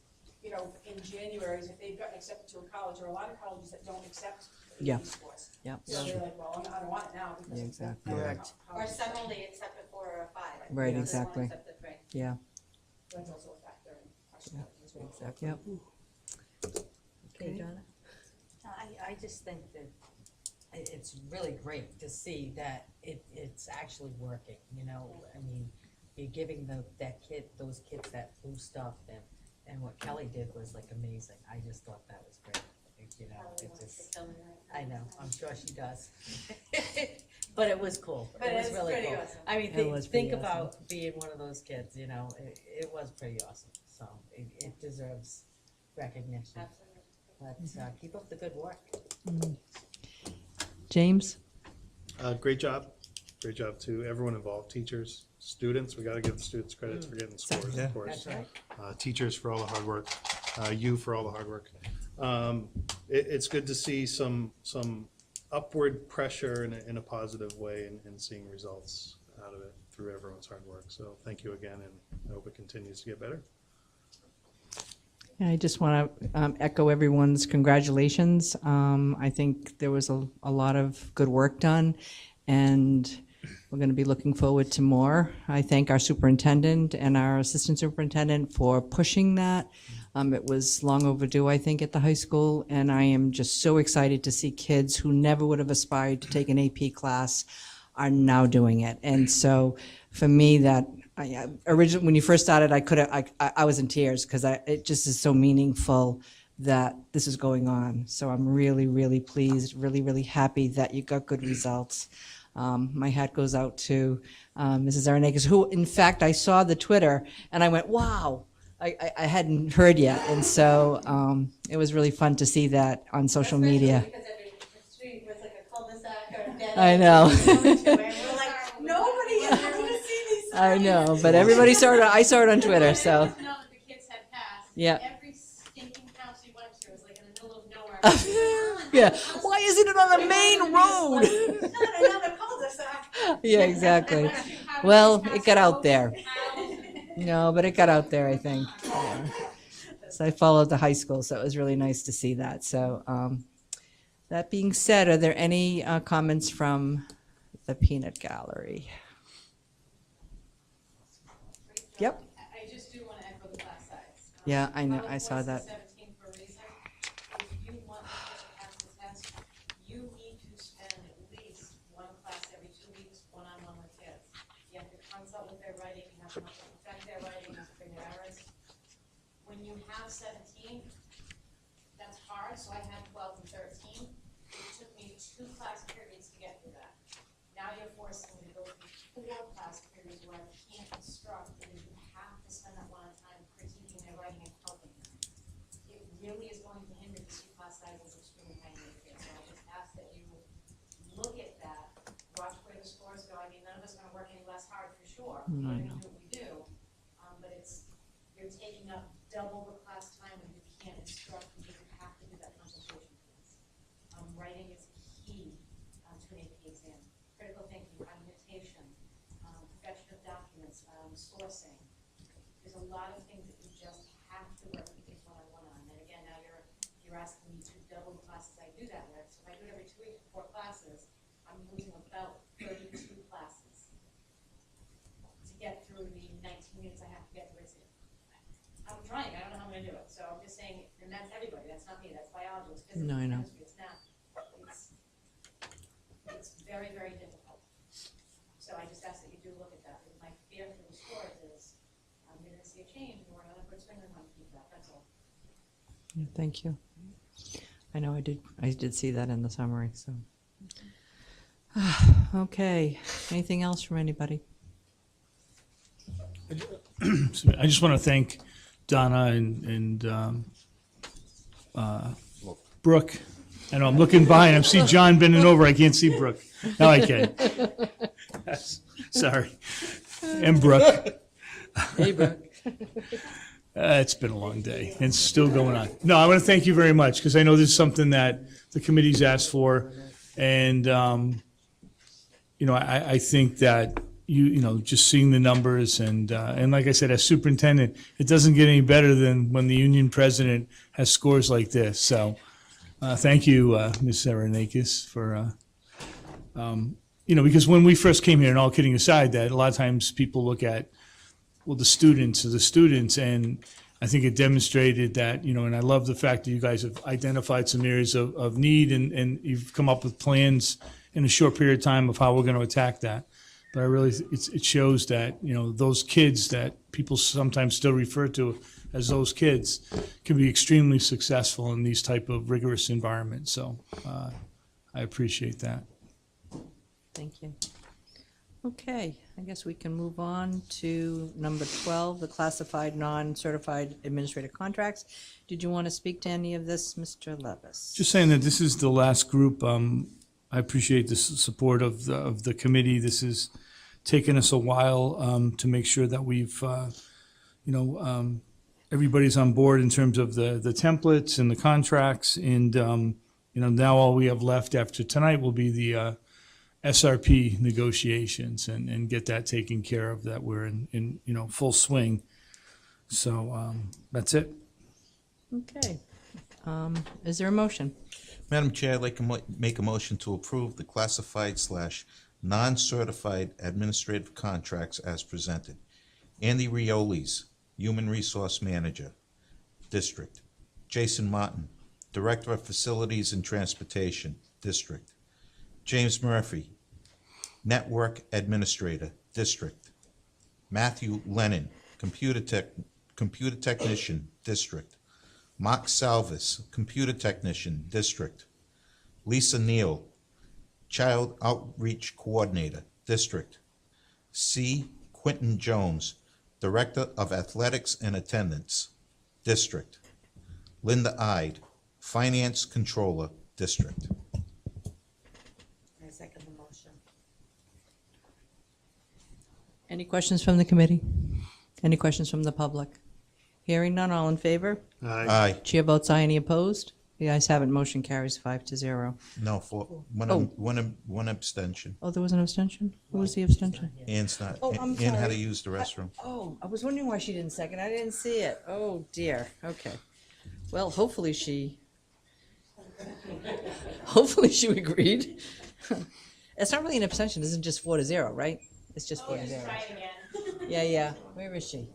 in January, is if they've gotten accepted to a college, or a lot of colleges that don't accept the Yeah. AP scores. Yeah. So they're like, well, I don't want it now because. Yeah, of exactly. the- Correct. Or some only accept it 4 or 5. Right, Others exactly. won't accept the 3. Yeah, That's also a factor in our scores as well. exactly. Yep. Okay, Donna? I just think that it's really great to see that it's actually working, I mean, you're giving those kids that boost up, and what Kelly did was like amazing. I just thought that was great. It just, I know, I'm sure she does. But it was cool. But It was it's really pretty cool. awesome. I mean, It was pretty think awesome. about being one of those kids, it was pretty awesome. So it deserves recognition. Absolutely. But keep up the good work. James? Great job to everyone involved, teachers, students. We got to give the students credit for getting scores, Yeah. of course. That's right. Teachers for all the hard work, you for all the hard work. It's good to see some upward pressure in a positive way and seeing results out of it through everyone's hard work. So thank you again, and I hope it continues to get better. Yeah, I just want to echo everyone's congratulations. I think there was a lot of good work done, and we're going to be looking forward to more. I thank our superintendent and our assistant superintendent for pushing that. It was long overdue, I think, at the high school, and I am just so excited to see kids who never would have aspired to take an AP class are now doing it. And so for me, that originally, when you first started, I was in tears because it just is so meaningful that this is going on. So I'm really, really pleased, really, really happy that you got good results. My hat goes out to Mrs. Aronakis, who, in fact, I saw the Twitter and I went, wow. I hadn't heard yet, and so it was really fun to see that on social media. Because every street was like a cul-de-sac or a dead I end know. to go to, and we're like, nobody is going to see these signs. I know, but everybody saw it. I saw it on Twitter, so Know that the kids had passed. Yeah. Every stinking house we went to was like in the middle of nowhere. yeah. Why isn't it on the main road? Not another cul-de-sac. Yeah, exactly. Well, it got out there. No, but it got out there, I think. Yeah. So I followed the high school, so it was really nice to see that. So that being said, are there any comments from the peanut gallery? Yep. I just do want to echo the class size. Yeah, I know. I saw that. 17 for a reason. If you want the kids to pass the test, you need to spend at least one class every 2 weeks, one-on-one with kids. You have to consult with their writing, you have to affect their writing, you have to bring their errors. When you have 17, that's hard, so I had 12 and 13. It took me 2 class periods to get through that. Now you're forcing me to go through 4 class periods where I can't instruct, and you have to spend that one time critiquing their writing and helping them. It really is going to hinder the 2 class sizes extremely tiny with kids. So I just ask that you look at that, watch where the scores go. I mean, none of us are gonna work any less hard for sure. We're gonna do what we do. But you're taking up double the class time when you can't instruct, because you have to do that concentration piece. Writing is key to an AP exam. Critical thinking, argumentation, perfection of documents, sourcing. There's a lot of things that you just have to work with kids one-on-one on. And again, now you're asking me to double the classes I do that with. So if I do it every 2 weeks for 4 classes, I'm losing about 32 classes to get through the 19 minutes I have to get through it. I'm trying, I don't know how I'm gonna do it, so I'm just saying, and that's everybody, that's not me, that's biology, it's physics, No, I know. chemistry, it's math. It's very, very difficult. So I just ask that you do look at that, because my fear for the scores is, you're gonna see a change, and we're gonna put swing on keep that, that's all. Yeah, thank you. I know I did see that in the summary, so. Okay, anything else from anybody? I just want to thank Donna and Brooke. I know I'm looking by and I see John bending over. I can't see Brooke. Now I can. Sorry. And Brooke. Hey, Brooke. It's been a long day. It's still going on. No, I want to thank you very much because I know this is something that the committee's asked for. And, I think that just seeing the numbers and like I said, as superintendent, it doesn't get any better than when the union president has scores like this. So thank you, Ms. Aronakis, for, because when we first came here, and all kidding aside, that a lot of times people look at, well, the students, and I think it demonstrated that, and I love the fact that you guys have identified some areas of need and you've come up with plans in a short period of time of how we're going to attack that. But I really, it shows that, those kids that people sometimes still refer to as those kids can be extremely successful in these type of rigorous environments. So I appreciate that. Thank you. Okay, I guess we can move on to number 12, the classified non-certified administrative contracts. Did you want to speak to any of this, Mr. Levis? Just saying that this is the last group. I appreciate the support of the committee. This has taken us a while to make sure that we've, everybody's on board in terms of the templates and the contracts. And, now all we have left after tonight will be the SRP negotiations and get that taken care of, that we're in full swing. So that's it. Okay. Is there a motion? Madam Chair, I'd like to make a motion to approve the classified/non-certified administrative contracts as presented. Andy Riolis, Human Resource Manager, District. Jason Martin, Director of Facilities and Transportation, District. James Murphy, Network Administrator, District. Matthew Lennon, computer technician, district. Mark Salvis, computer technician, district. Lisa Neal, child outreach coordinator, district. C. Quentin Jones, director of athletics and attendance, district. Linda Ide, finance controller, district. I second the motion. Any questions from the committee? Any questions from the public? Hearing none, all in favor? Aye. Chair votes aye, any opposed? The ayes have it, motion carries 5-0. No, one abstention. Oh, there was an abstention? Who was the abstention? Ann's not, Oh, I'm Ann had sorry. to use the restroom. Oh, I was wondering why she didn't second. I didn't see it. Oh, dear. Okay. Well, hopefully she agreed. It's not really an abstention. It's just 4-0, right? It's just 4-0. Yeah. Where is she?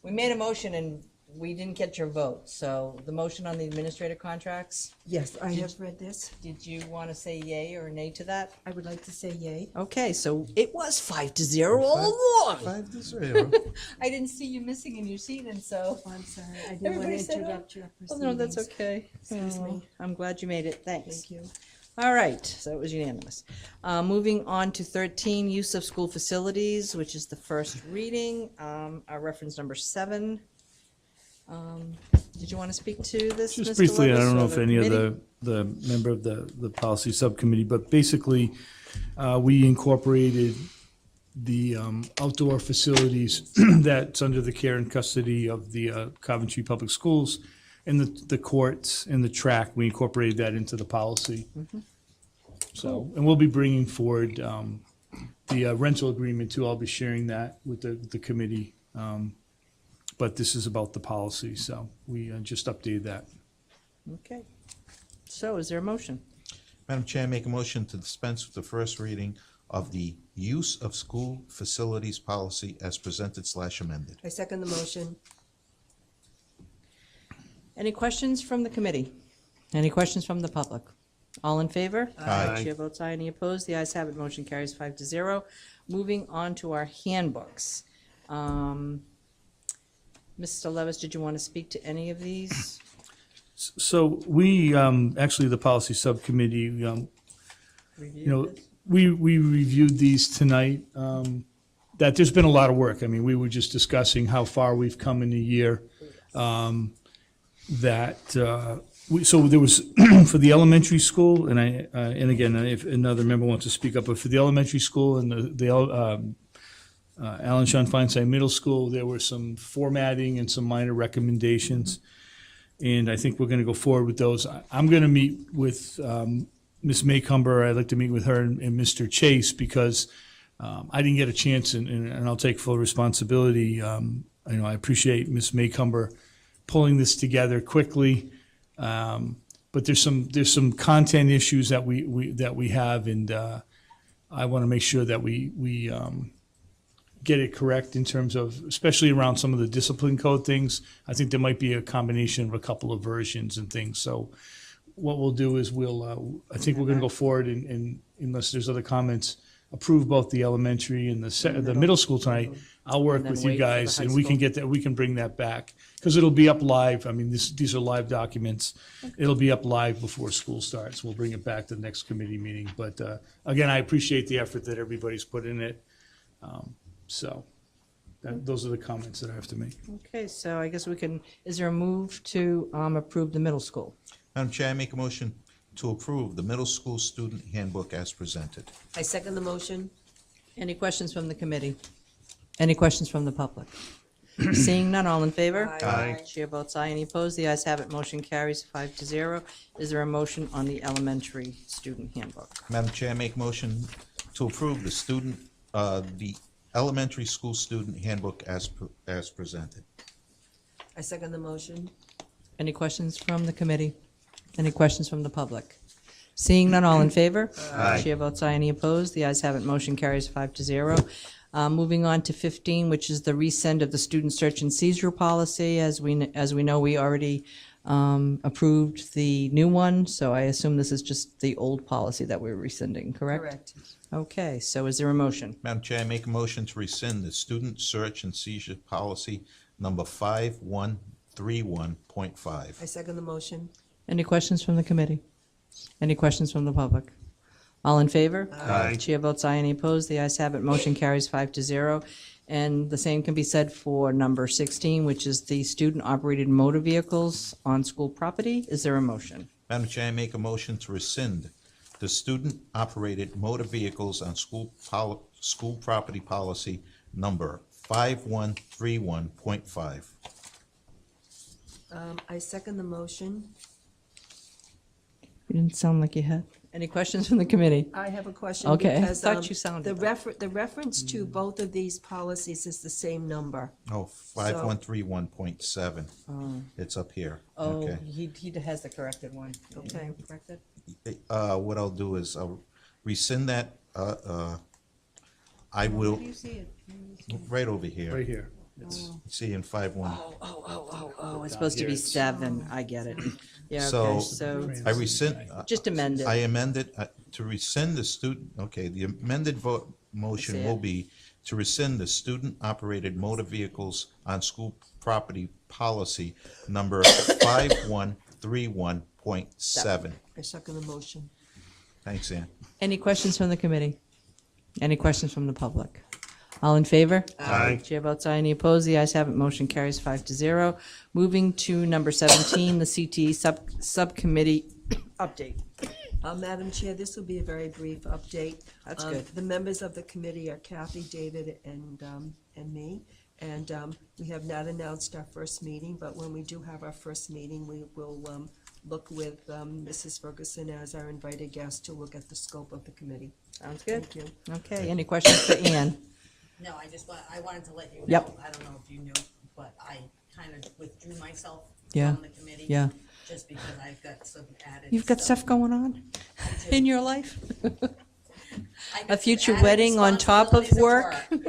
We made a motion and we didn't get your vote. So the motion on the administrative contracts, Yes, I have read this. did you want to say yay or nay to that? I would like to say yay. Okay, so it was 5-0 all along. 5-0. I didn't see you missing in your seat, and so. Oh, I'm sorry, I didn't want Everybody to said, interrupt your Oh, proceedings. no, that's okay. Excuse Oh, me. I'm glad you made it. Thanks. Thank you. All right, so it was unanimous. Moving on to 13, use of school facilities, which is the first reading, our reference number 7. Did you want to speak to this, Mr. Just briefly, I Levis, don't know or if the any of committee? the member of the policy subcommittee, but basically, we incorporated the outdoor facilities that's under the care and custody of the Coventry Public Schools and the courts and the track. We incorporated that into the policy. So, and we'll be bringing forward the rental agreement too. I'll be sharing that with the committee. But this is about the policy, so we just updated that. Okay. So is there a motion? Madam Chair, I make a motion to dispense with the first reading of the use of school facilities policy as presented / amended. I second the motion. Any questions from the committee? Any questions from the public? All in favor? Aye. Chair votes aye. Any opposed? The ayes have it. Motion carries 5-0. Moving on to our handbooks. Mr. Levis, did you want to speak to any of these? So we, actually, the policy subcommittee, we reviewed these tonight. That there's been a lot of work. I mean, we were just discussing how far we've come in a year. So there was, for the elementary school, and again, if another member wants to speak up, but for the elementary school and the Alan Shaun Feinstein Middle School, there were some formatting and some minor recommendations. And I think we're going to go forward with those. I'm going to meet with Ms. Maycumber. I'd like to meet with her and Mr. Chase because I didn't get a chance, and I'll take full responsibility. I appreciate Ms. Maycumber pulling this together quickly. But there's some content issues that we have, and I want to make sure that we get it correct in terms of, especially around some of the discipline code things. I think there might be a combination of a couple of versions and things. So what we'll do is I think we're going to go forward and unless there's other comments, approve both the elementary and the middle school tonight. I'll work And then with you wait for the guys high and we can school. get that, we can bring that back because it'll be up live. I mean, these are live documents. It'll be up live before school starts. We'll bring it back to the next committee meeting. But again, I appreciate the effort that everybody's put in it. Those are the comments that I have to make. Okay, so I guess is there a move to approve the middle school? Madam Chair, I make a motion to approve the middle school student handbook as presented. I second the motion. Any questions from the committee? Any questions from the public? Seeing none, all in favor? Aye. Chair votes aye. Any opposed? The ayes have it. Motion carries 5-0. Is there a motion on the elementary student handbook? Madam Chair, I make a motion to approve the elementary school student handbook as presented. I second the motion. Any questions from the committee? Any questions from the public? Seeing none, all in favor? Aye. Chair votes aye. Any opposed? The ayes have it. Motion carries 5-0. Moving on to 15, which is the resend of the student search and seizure policy. As we know, we already approved the new one, so I assume this is just the old policy that we're rescinding, correct? Correct. Okay, so is there a motion? Madam Chair, I make a motion to rescind the student search and seizure policy number 5131.5. I second the motion. Any questions from the committee? Any questions from the public? All in favor? Aye. Chair votes aye. Any opposed? The ayes have it. Motion carries 5-0. And the same can be said for number 16, which is the student-operated motor vehicles on school property. Is there a motion? Madam Chair, I make a motion to rescind the student-operated motor vehicles on school property policy number 5131.5. I second the motion. You didn't sound like you had. Any questions from the committee? I have a question. Okay, because, thought you sounded the reference to both of these policies is the same number. Oh, 5131.7. It's up here. Oh, Okay. he has the corrected one. Okay. Corrected? What I'll do is I'll rescind that. I will, right over here. Right here. See in 51. Oh, it's supposed to be 7. I get it. Yeah, So, okay, so I rescind. just amend it. I amended, to rescind the the amended motion see will it. be to rescind the student-operated motor vehicles on school property policy number 5131.7. I second the motion. Thanks, Ann. Any questions from the committee? Any questions from the public? All in favor? Aye. Chair votes aye. Any opposed? The ayes have it. Motion carries 5-0. Moving to number 17, the CTE subcommittee update. Madam Chair, this will be a very brief update. That's good. The members of the committee are Kathy, David, and me. And we have not announced our first meeting, but when we do have our first meeting, we will look with Mrs. Ferguson as our invited guest to look at the scope of the committee. Sounds good. Thank you. Okay, any questions for Ann? No, I wanted to let you know. Yep. I don't know if you knew, but I kind of withdrew myself Yeah, from the committee. yeah. Just because I've got some added. You've got stuff going on in your life? I got A some future added wedding on top of responsibilities work? at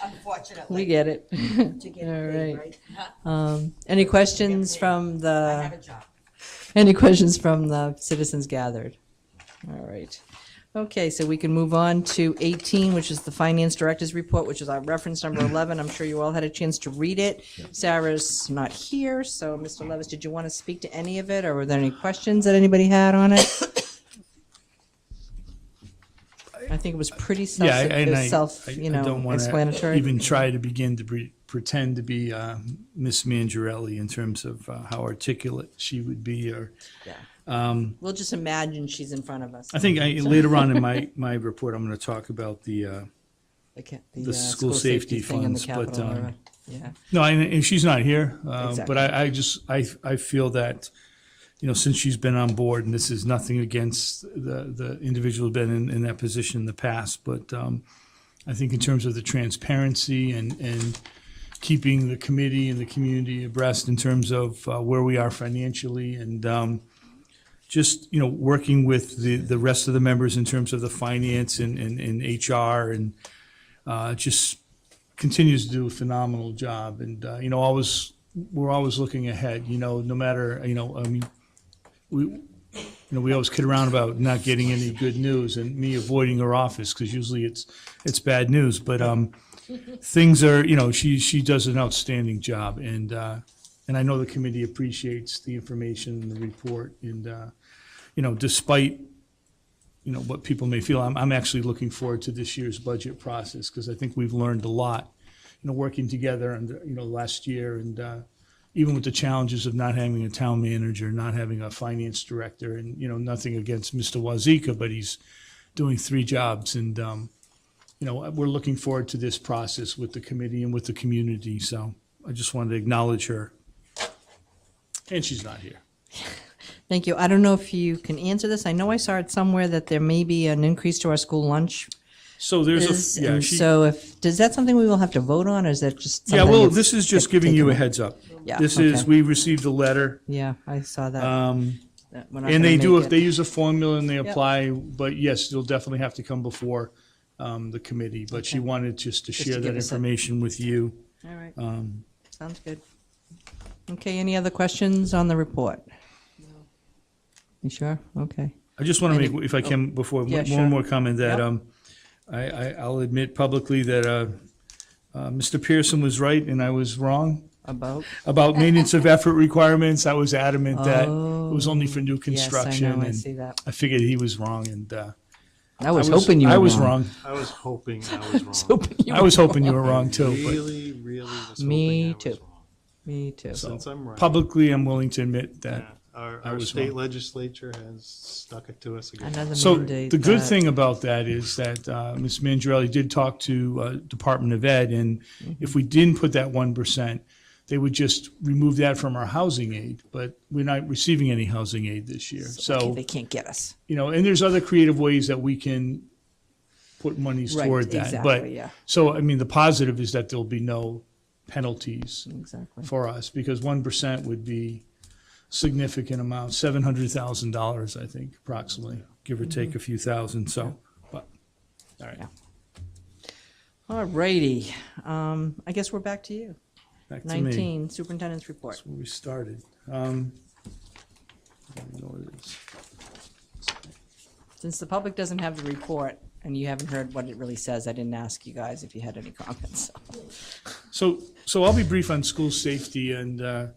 Unfortunately. We get it. To get All paid, right. Huh? Any questions from I the, have a job. any questions from the citizens gathered? All right. Okay, so we can move on to 18, which is the Finance Director's Report, which is our reference number 11. I'm sure you all had a chance to read it. Sarah's not here, so Mr. Levis, did you want to speak to any of it, or were there any questions that anybody had on it? I think it was pretty Yeah, and I don't want to explanatory. even try to begin to pretend to be Miss Mangiarelli in terms of how articulate she would be, or We'll just imagine she's in front of us. I think later on in my report, I'm going to talk about the school safety thing in the funds, but, capital area. Yeah. no, and she's not here, Exactly. but I feel that, since she's been on board, and this is nothing against the individual who's been in that position in the past, but I think in terms of the transparency and keeping the committee and the community abreast in terms of where we are financially, and just, working with the rest of the members in terms of the finance and HR, and just continues to do a phenomenal job. And, we're always looking ahead, no matter, we always kid around about not getting any good news and me avoiding her office, because usually it's bad news. But things are, she does an outstanding job. And I know the committee appreciates the information in the report. And, despite, what people may feel, I'm actually looking forward to this year's budget process, because I think we've learned a lot, working together and, last year. And even with the challenges of not having a town manager, not having a finance director, and, nothing against Mr. Wazika, but he's doing 3 jobs. And, we're looking forward to this process with the committee and with the community. So I just wanted to acknowledge her. And she's not here. Thank you. I don't know if you can answer this. I know I saw it somewhere that there may be an increase to our school lunch. So there's And so is that something we will have to vote on, or is that just Yeah, something well, that's this is just giving you a heads up. Yeah, This is, okay. we received a letter, Yeah, I saw that. that we're not and gonna they make do, it. they use a formula and they apply, but yes, you'll definitely have to come before the committee, but she Okay. wanted just to Just share to that give us a- information with you. All right, Um, sounds good. Okay, any other questions on the report? You sure? Okay. I just want to Any- make, if I can, before, Yeah, one sure. more comment that Yep. I'll admit publicly that Mr. Pearson was right and I was wrong About maintenance of effort requirements. I was adamant that it was only for new Yes, I construction. know, I and see that. I figured he was wrong, and I was hoping you were I was wrong. wrong. I was hoping I was wrong. I was hoping you were wrong too. But Really, really was hoping Me I was too. wrong. Me too. Since I'm right. publicly, I'm willing to admit that. Yeah, our I was state wrong. legislature has stuck it to us again. Another So mandate. the good that- thing about that is that Ms. Mangiarelli did talk to Department of Ed, and if we didn't put that 1%, they would just remove that from our housing aid. But we're not receiving any housing aid this year. Okay, So, they can't get us. and there's other creative ways that we can put monies Right, toward that. exactly, But yeah. so, I mean, the positive is that there'll be no penalties Exactly. for us, because 1% would be significant amount, $700,000, I think, approximately, give or take a few thousand. So, but all right, All righty. I guess we're back to you. back to me. 19, superintendent's report. That's where we started. I don't know what it is. Since the public doesn't have the report and you haven't heard what it really says, I didn't ask you guys if you had any comments. So I'll be brief on school safety, and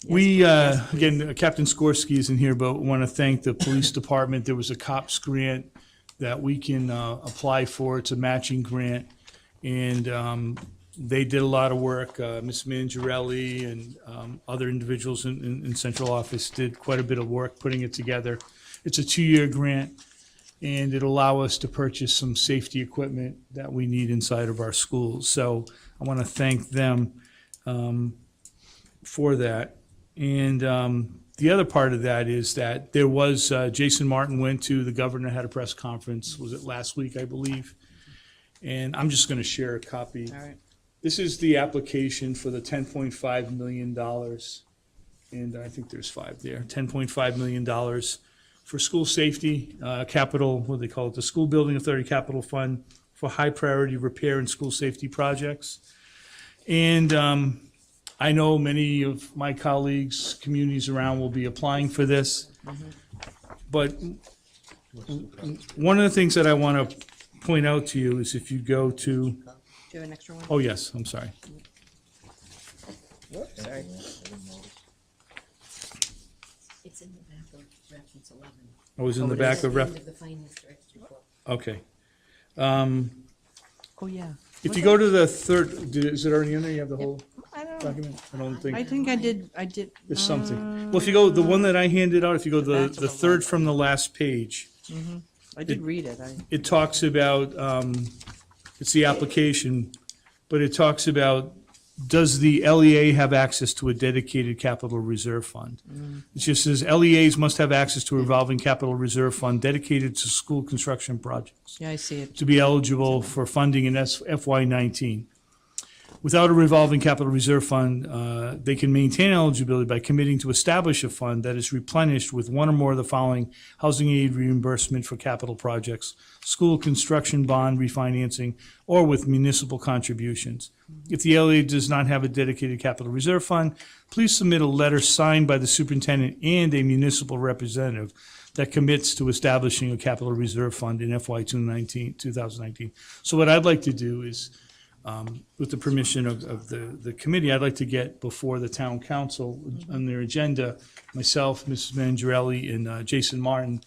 we, again, Captain Skorsky isn't here, but want to thank the police department. There was a COPS grant that we can apply for. It's a matching grant, and they did a lot of work. Ms. Mangiarelli and other individuals in central office did quite a bit of work putting it together. It's a 2-year grant, and it'll allow us to purchase some safety equipment that we need inside of our schools. So I want to thank them for that. And the other part of that is that there was, Jason Martin went to, the governor had a press conference, was it last week, I believe? And I'm just going to share a copy. All right. This is the application for the $10.5 million, and I think there's 5 there, $10.5 million for school safety, capital, what do they call it, the School Building Authority Capital Fund for high priority repair and school safety projects. And I know many of my colleagues, communities around will be applying for this. But one of the things that I want to point out to you is if you go to, Do you have an extra one? oh yes, I'm sorry. Sorry. It's in the back of reference 11. I was in the it back is. of ref, End of the finance director's report. okay. Oh, yeah. If you go to the third, is it already in there? You have the whole I don't, document? I don't think. I think I did. There's something. Well, if you go, the one that I handed out, if you go the third from the last page, I did read it. it talks about, it's the application, but it talks about, does the LEA have access to a dedicated capital reserve fund? It just says LEAs must have access to a revolving capital reserve fund dedicated to school construction projects Yeah, I see it. to be eligible for funding in FY19. Without a revolving capital reserve fund, they can maintain eligibility by committing to establish a fund that is replenished with one or more of the following: housing aid reimbursement for capital projects, school construction bond refinancing, or with municipal contributions. If the LA does not have a dedicated capital reserve fund, please submit a letter signed by the superintendent and a municipal representative that commits to establishing a capital reserve fund in FY 2019. So what I'd like to do is, with the permission of the committee, I'd like to get before the town council on their agenda, myself, Mrs. Mangiarelli, and Jason Martin,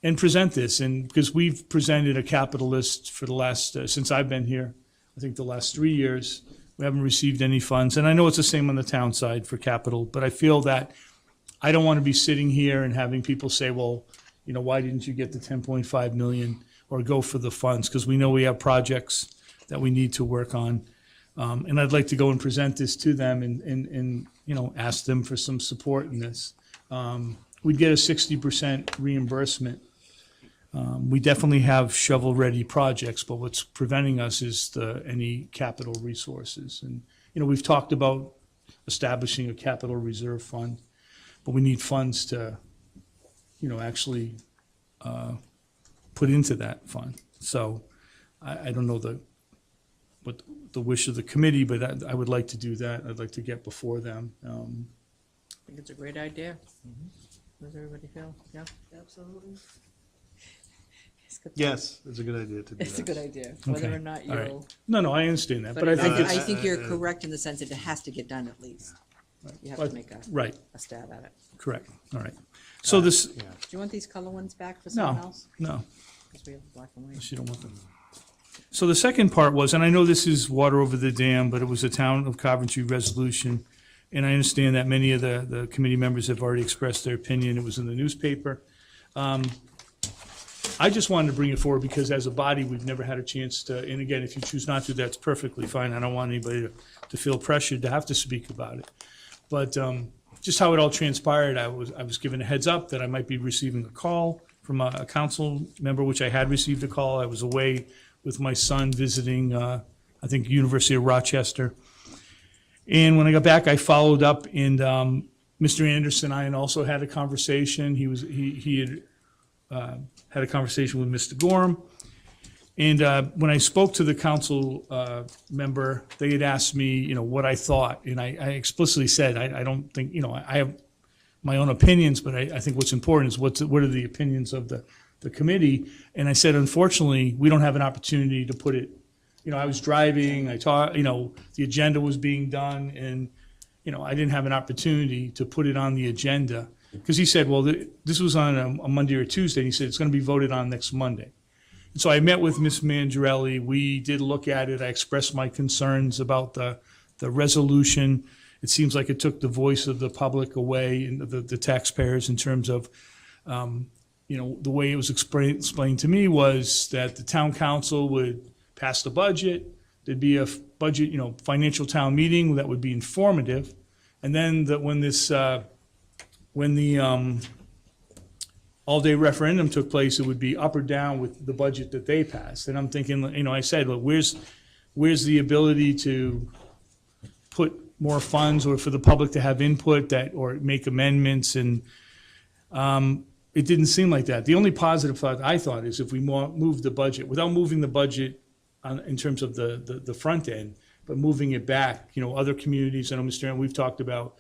and present this. And because we've presented a capital list for the last, since I've been here, I think the last 3 years, we haven't received any funds. And I know it's the same on the town side for capital, but I feel that I don't want to be sitting here and having people say, well, why didn't you get the 10.5 million or go for the funds? Because we know we have projects that we need to work on. And I'd like to go and present this to them and ask them for some support in this. We'd get a 60% reimbursement. We definitely have shovel-ready projects, but what's preventing us is any capital resources. And, we've talked about establishing a capital reserve fund, but we need funds to, actually put into that fund. So I don't know what the wish of the committee, but I would like to do that. I'd like to get before them. I think it's a great idea. What does everybody feel? Yeah? Absolutely. Yes, it's a good idea to do that. It's a good idea, whether Okay, or not all right. you'll. No, I understand that, But but I think I it's, think you're correct in the sense that it has to get done at least. You have to make right, a stab at it. correct, all right. So this, Do you want these color ones back for someone no, else? no. Because we have black and white. Unless you don't want them. So the second part was, and I know this is water over the dam, but it was a Town of Coventry resolution. And I understand that many of the committee members have already expressed their opinion. It was in the newspaper. I just wanted to bring it forward because as a body, we've never had a chance to, and again, if you choose not to, that's perfectly fine. I don't want anybody to feel pressured to have to speak about it. But just how it all transpired, I was given a heads up that I might be receiving a call from a council member, which I had received a call. I was away with my son visiting, I think, University of Rochester. And when I got back, I followed up, and Mr. Anderson and I also had a conversation. He had had a conversation with Mr. Gorham. And when I spoke to the council member, they had asked me, what I thought. And I explicitly said, I don't think, I have my own opinions, but I think what's important is what are the opinions of the committee. And I said, unfortunately, we don't have an opportunity to put it, I was driving, I taught, the agenda was being done, and, I didn't have an opportunity to put it on the agenda. Because he said, well, this was on a Monday or Tuesday, and he said, it's going to be voted on next Monday. And so I met with Ms. Mangiarelli. We did look at it. I expressed my concerns about the resolution. It seems like it took the voice of the public away, and the taxpayers, in terms of, the way it was explained to me was that the town council would pass the budget. There'd be a budget, financial town meeting that would be informative. And then when the all-day referendum took place, it would be up or down with the budget that they passed. And I'm thinking, I said, well, where's the ability to put more funds, or for the public to have input or make amendments? And it didn't seem like that. The only positive thought I thought is if we move the budget, without moving the budget in terms of the front end, but moving it back, other communities, I know Mr. Aaron, we've talked about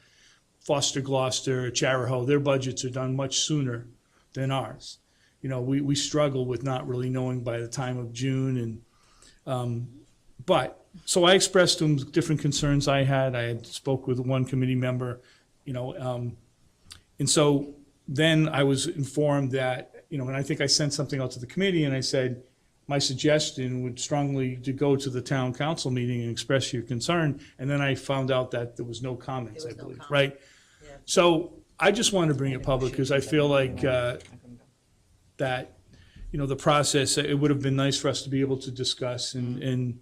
Foster, Gloucester, Charahoe, their budgets are done much sooner than ours. We struggle with not really knowing by the time of June. And so I expressed to him different concerns I had spoke with one committee member, and so then I was informed that, and I think I sent something out to the committee, and I said, my suggestion would strongly to go to the town council meeting and express your concern. And then I found out that there was no comments, I believe, right? Yeah. So I just wanted to bring it public because I feel like that, the process, it would have been nice for us to be able to discuss, and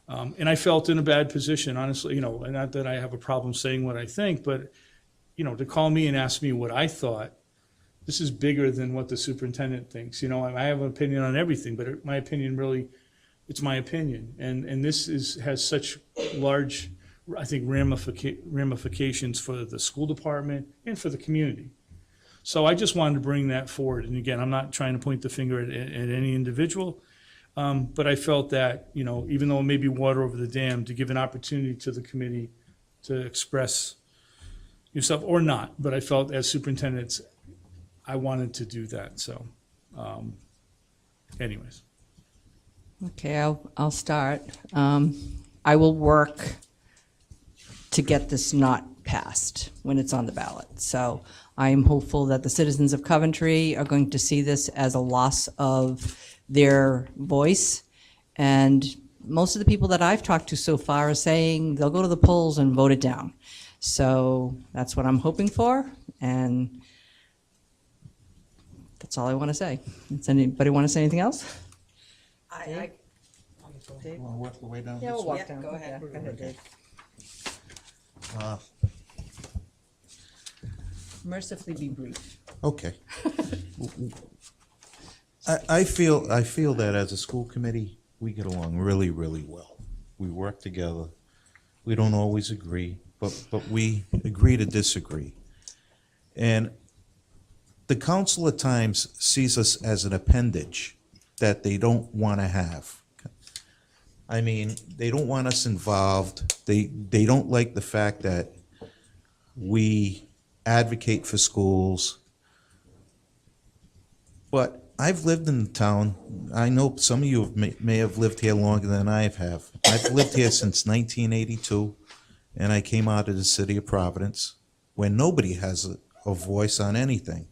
I felt in a bad position, honestly, and not that I have a problem saying what I think, but, to call me and ask me what I thought, this is bigger than what the superintendent thinks. I have an opinion on everything, but my opinion really, it's my opinion. And this has such large, I think, ramifications for the school department and for the community. So I just wanted to bring that forward. And again, I'm not trying to point the finger at any individual, but I felt that, even though it may be water over the dam, to give an opportunity to the committee to express yourself, or not, but I felt as superintendents, I wanted to do that. So anyways. Okay, I'll start. I will work to get this not passed when it's on the ballot. So I am hopeful that the citizens of Coventry are going to see this as a loss of their voice. And most of the people that I've talked to so far are saying they'll go to the polls and vote it down. So that's what I'm hoping for, and that's all I want to say. Does anybody want to say anything else? I Dave? Want to work the way down Yeah, this we'll way? walk down. Go ahead. Go ahead, Dave. Mercifully be brief. Okay. I feel that as a school committee, we get along really, really well. We work together. We don't always agree, but we agree to disagree. And the council at times sees us as an appendage that they don't want to have. I mean, they don't want us involved. They don't like the fact that we advocate for schools. But I've lived in the town. I know some of you may have lived here longer than I have. I've lived here since 1982, and I came out of the city of Providence, where nobody has a voice on anything.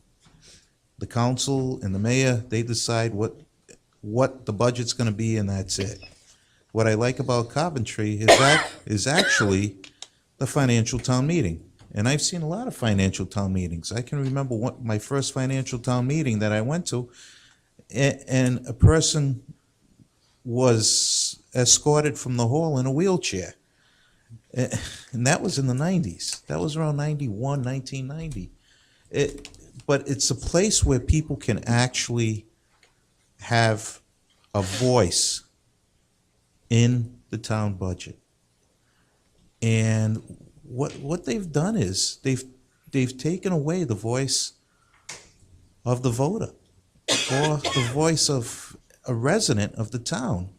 The council and the mayor, they decide what the budget's gonna be, and that's it. What I like about Coventry is actually the financial town meeting. And I've seen a lot of financial town meetings. I can remember my first financial town meeting that I went to, and a person was escorted from the hall in a wheelchair. And that was in the 90s. That was around 91, 1990. But it's a place where people can actually have a voice in the town budget. And what they've done is they've taken away the voice of the voter or the voice of a resident of the town.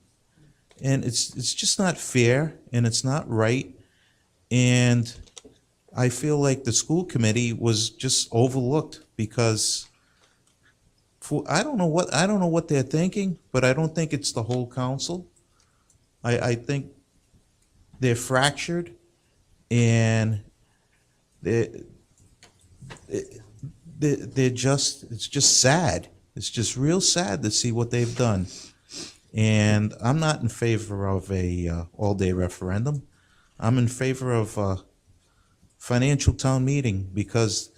And it's just not fair, and it's not right. And I feel like the school committee was just overlooked because I don't know what they're thinking, but I don't think it's the whole council. I think they're fractured, and they're just, it's just sad. It's just real sad to see what they've done. And I'm not in favor of a all-day referendum. I'm in favor of a financial town meeting, because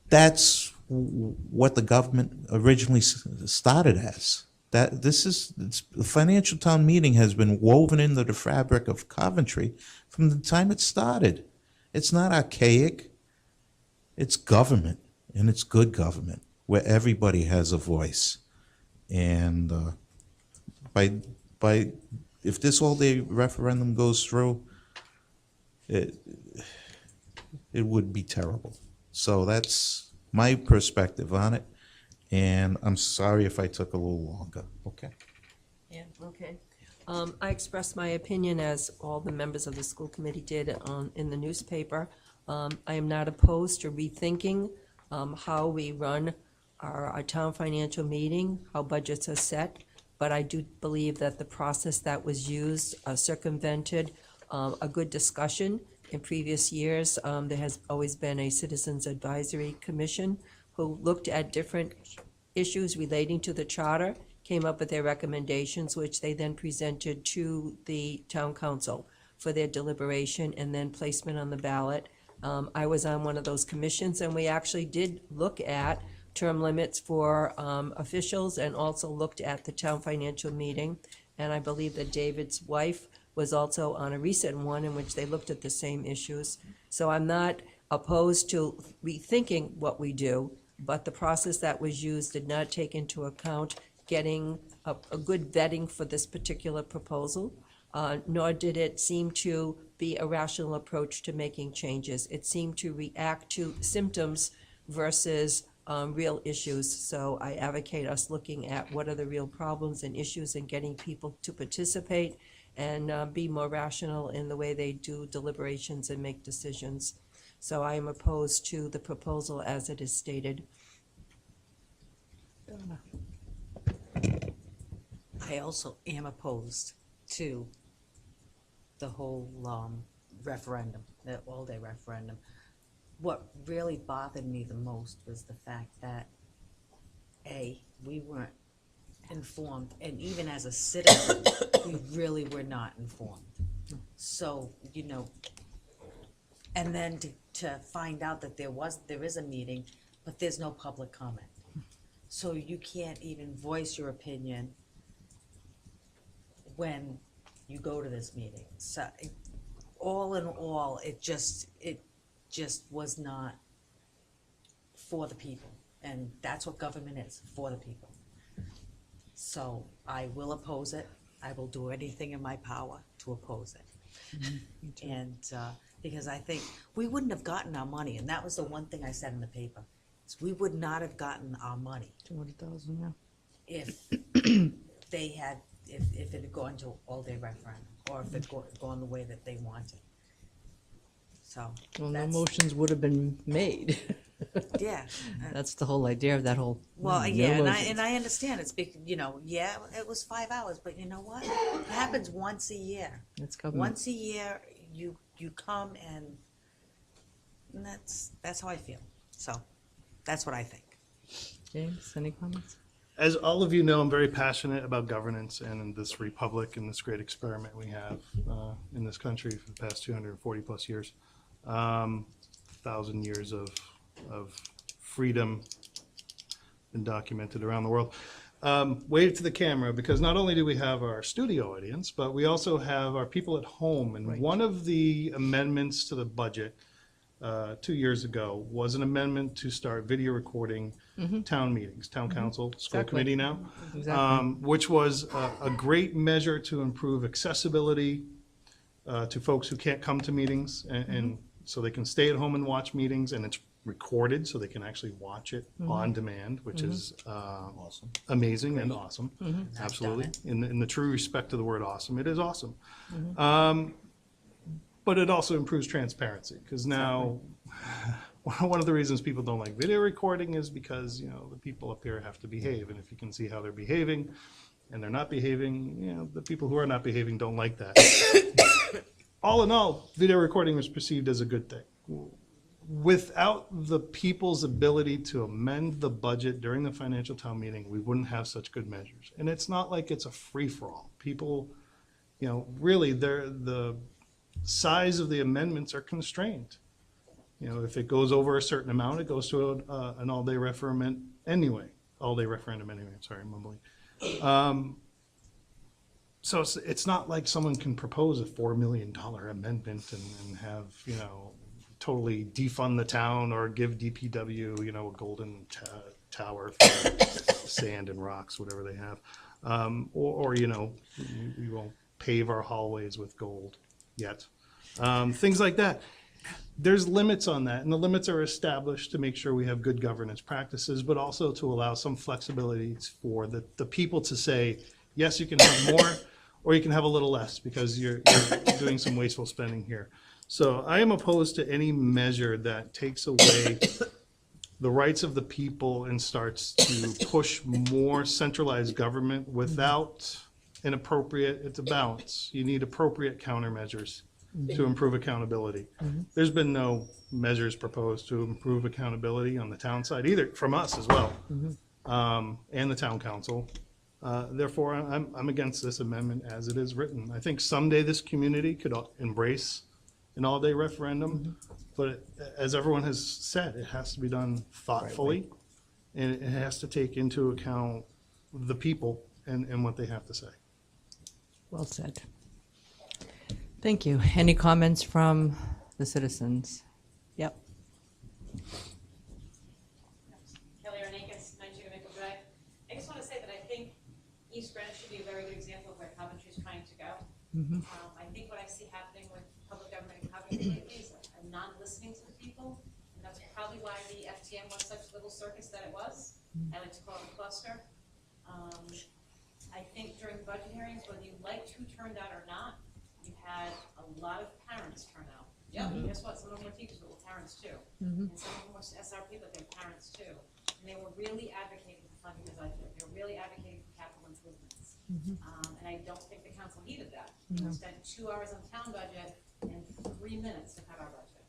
that's what the government originally started as. The financial town meeting has been woven into the fabric of Coventry from the time it started. It's not archaic. It's government, and it's good government, where everybody has a voice. And if this all-day referendum goes through, it would be terrible. So that's my perspective on it. And I'm sorry if I took a little longer, okay? Yeah, okay. I expressed my opinion, as all the members of the school committee did, in the newspaper. I am not opposed to rethinking how we run our town financial meeting, how budgets are set, but I do believe that the process that was used circumvented a good discussion. In previous years, there has always been a Citizens Advisory Commission who looked at different issues relating to the charter, came up with their recommendations, which they then presented to the town council for their deliberation and then placement on the ballot. I was on one of those commissions, and we actually did look at term limits for officials, and also looked at the town financial meeting. And I believe that David's wife was also on a recent one in which they looked at the same issues. So I'm not opposed to rethinking what we do, but the process that was used did not take into account getting a good vetting for this particular proposal, nor did it seem to be a rational approach to making changes. It seemed to react to symptoms versus real issues. So I advocate us looking at what are the real problems and issues, and getting people to participate and be more rational in the way they do deliberations and make decisions. So I am opposed to the proposal as it is stated. I also am opposed to the whole referendum, the all-day referendum. What really bothered me the most was the fact that, A, we weren't informed, and even as a citizen, we really were not informed. So, and then to find out that there is a meeting, but there's no public comment. So you can't even voice your opinion when you go to this meeting. So all in all, it just was not for the people. And that's what government is, for the people. So I will oppose it. I will do anything in my power to oppose it. And because I think we wouldn't have gotten our money, and that was the one thing I said in the paper, is we would not have gotten our money. 200,000, yeah. If they had if it had gone to all-day referendum, or if it gone the way that they wanted. So, Well, no that's, motions would have been made. yeah. That's the whole idea of that whole. Well, no yeah, motions. and I understand it's big, yeah, it was 5 hours, but you know what? It happens once a year. It's government. Once a year, you come and that's how I feel. So, that's what I think. James, any comments? As all of you know, I'm very passionate about governance and in this republic and this great experiment we have in this country for the past 240 plus years. 1,000 years of freedom been documented around the world. Wave to the camera, because not only do we have our studio audience, but we also have our people at home. And one of the amendments to the budget 2 years ago was an amendment to start video recording town meetings, town council, school Exactly. committee now, Exactly. which was a great measure to improve accessibility to folks who can't come to meetings, and so they can stay at home and watch meetings, and it's recorded so they can actually watch it on demand, which is Awesome. amazing and awesome. Absolutely. In the true respect of the word awesome, it is awesome. But it also improves transparency, because now one of the reasons people don't like video recording is because, the people up here have to behave, and if you can see how they're behaving and they're not behaving, the people who are not behaving don't like that. All in all, video recording was perceived as a good thing. Without the people's ability to amend the budget during the financial town meeting, we wouldn't have such good measures. And it's not like it's a free-for-all. People, really, the size of the amendments are constrained. If it goes over a certain amount, it goes to an all-day referendum anyway. All-day referendum anyway, sorry, I'm mumbling. So it's not like someone can propose a $4 million amendment and have, totally defund the town or give DPW, a golden tower for sand and rocks, whatever they have. Or we won't pave our hallways with gold yet. Things like that. There's limits on that, and the limits are established to make sure we have good governance practices, but also to allow some flexibility for the people to say, yes, you can have more, or you can have a little less, because you're doing some wasteful spending here. So I am opposed to any measure that takes away the rights of the people and starts to push more centralized government without it's a balance. You need appropriate countermeasures to improve accountability. There's been no measures proposed to improve accountability on the town side either, from us as well, and the town council. Therefore, I'm against this amendment as it is written. I think someday this community could embrace an all-day referendum, but as everyone has said, it has to be done thoughtfully, and it has to take into account the people and what they have to say. Well said. Thank you. Any comments from the citizens? Yep. Kelly Arnakis, 92 Mickle Drive. I just want to say that I think East Greenwich should be a very good example of where Coventry is trying to go. I think what I see happening with public government in Coventry lately is a non-listening to the people, and that's probably why the FTM was such a little circus that it was. I like to call it a cluster. I think during the budget hearings, whether you liked who turned out or not, you had a lot of parents turn out. Yeah, but guess what? Some of them were teachers, but were parents too. And some of them were SRP, but they're parents too. And they were really advocating for funding the budget. They were really advocating for capital improvements. And I don't think the council needed that. We spent 2 hours on town budget and 3 minutes to cut our budget.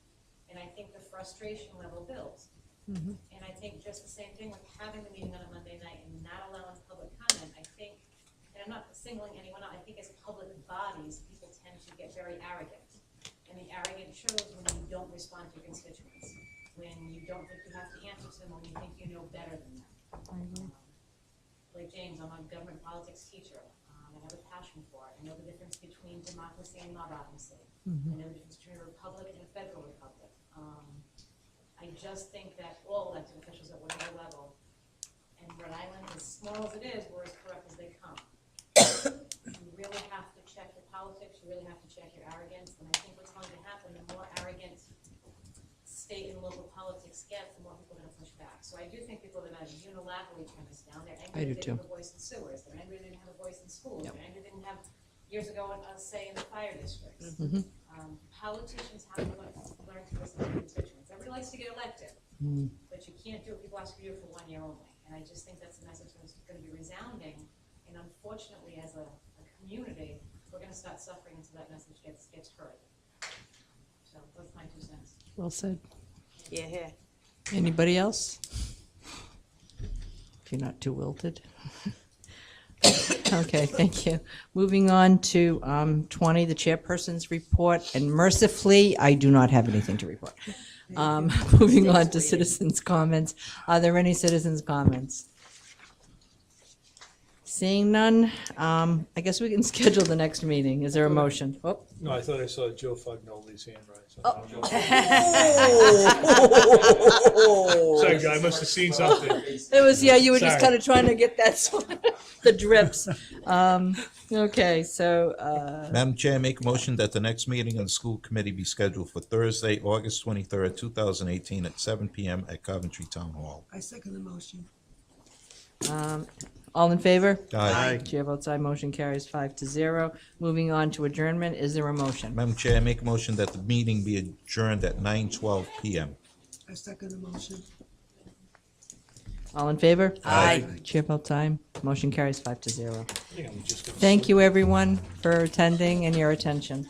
And I think the frustration level builds. And I think just the same thing with having the meeting on a Monday night and not allowing public comment. I think, and I'm not singling anyone out, I think as public bodies, people tend to get very arrogant. And the arrogance shows when you don't respond to your constituents, when you don't think you have to answer to them, when you think you know better than them. Like James, I'm a government politics teacher. I have a passion for it. I know the difference between democracy and not-democracy. I know the difference between a republic and a federal republic. I just think that all elected officials at whatever level, and Rhode Island, as small as it is, were as corrupt as they come. You really have to check your politics, you really have to check your arrogance, and I think what's going to happen, the more arrogant state and local politics get, the more people are going to push back. So I do think people that have unilaterally turned this down, they're I angry do they too. didn't have a voice in sewers, they're angry they didn't have a voice in schools, they're angry they didn't have, years ago, a say in the fire districts. Politicians have to learn to listen to constituents. Everybody likes to get elected, but you can't do what people ask you to do for 1 year only. And I just think that's a message that's gonna be resounding, and unfortunately, as a community, we're gonna start suffering until that message gets heard. So that's my 2 cents. Well said. Yeah. Anybody else? If you're not too wilted. Okay, thank you. Moving on to 20, the chairperson's report, and mercifully, I do not have anything to report. Moving on to citizens' comments. Are there any citizens' comments? Seeing none, I guess we can schedule the next meeting. Is there a motion? Oh. No, I thought I saw Joe Fagnoli's hand rise. Sorry, guy, I must have seen something. It was, yeah, you were just Sorry. kind of trying to get that, the drips. Okay, so, Madam Chair, I make a motion that the next meeting of the school committee be scheduled for Thursday, August 23rd, 2018, at 7 PM at Coventry Town Hall. I second the motion. all in favor? Aye. Chair votes aye, motion carries 5-0. Moving on to adjournment, is there a motion? Madam Chair, I make a motion that the meeting be adjourned at 9:12 PM. I second the motion. All in favor? Aye. Chair votes aye, motion carries 5-0. I think I'm just gonna- Thank you, everyone, for attending and your attention.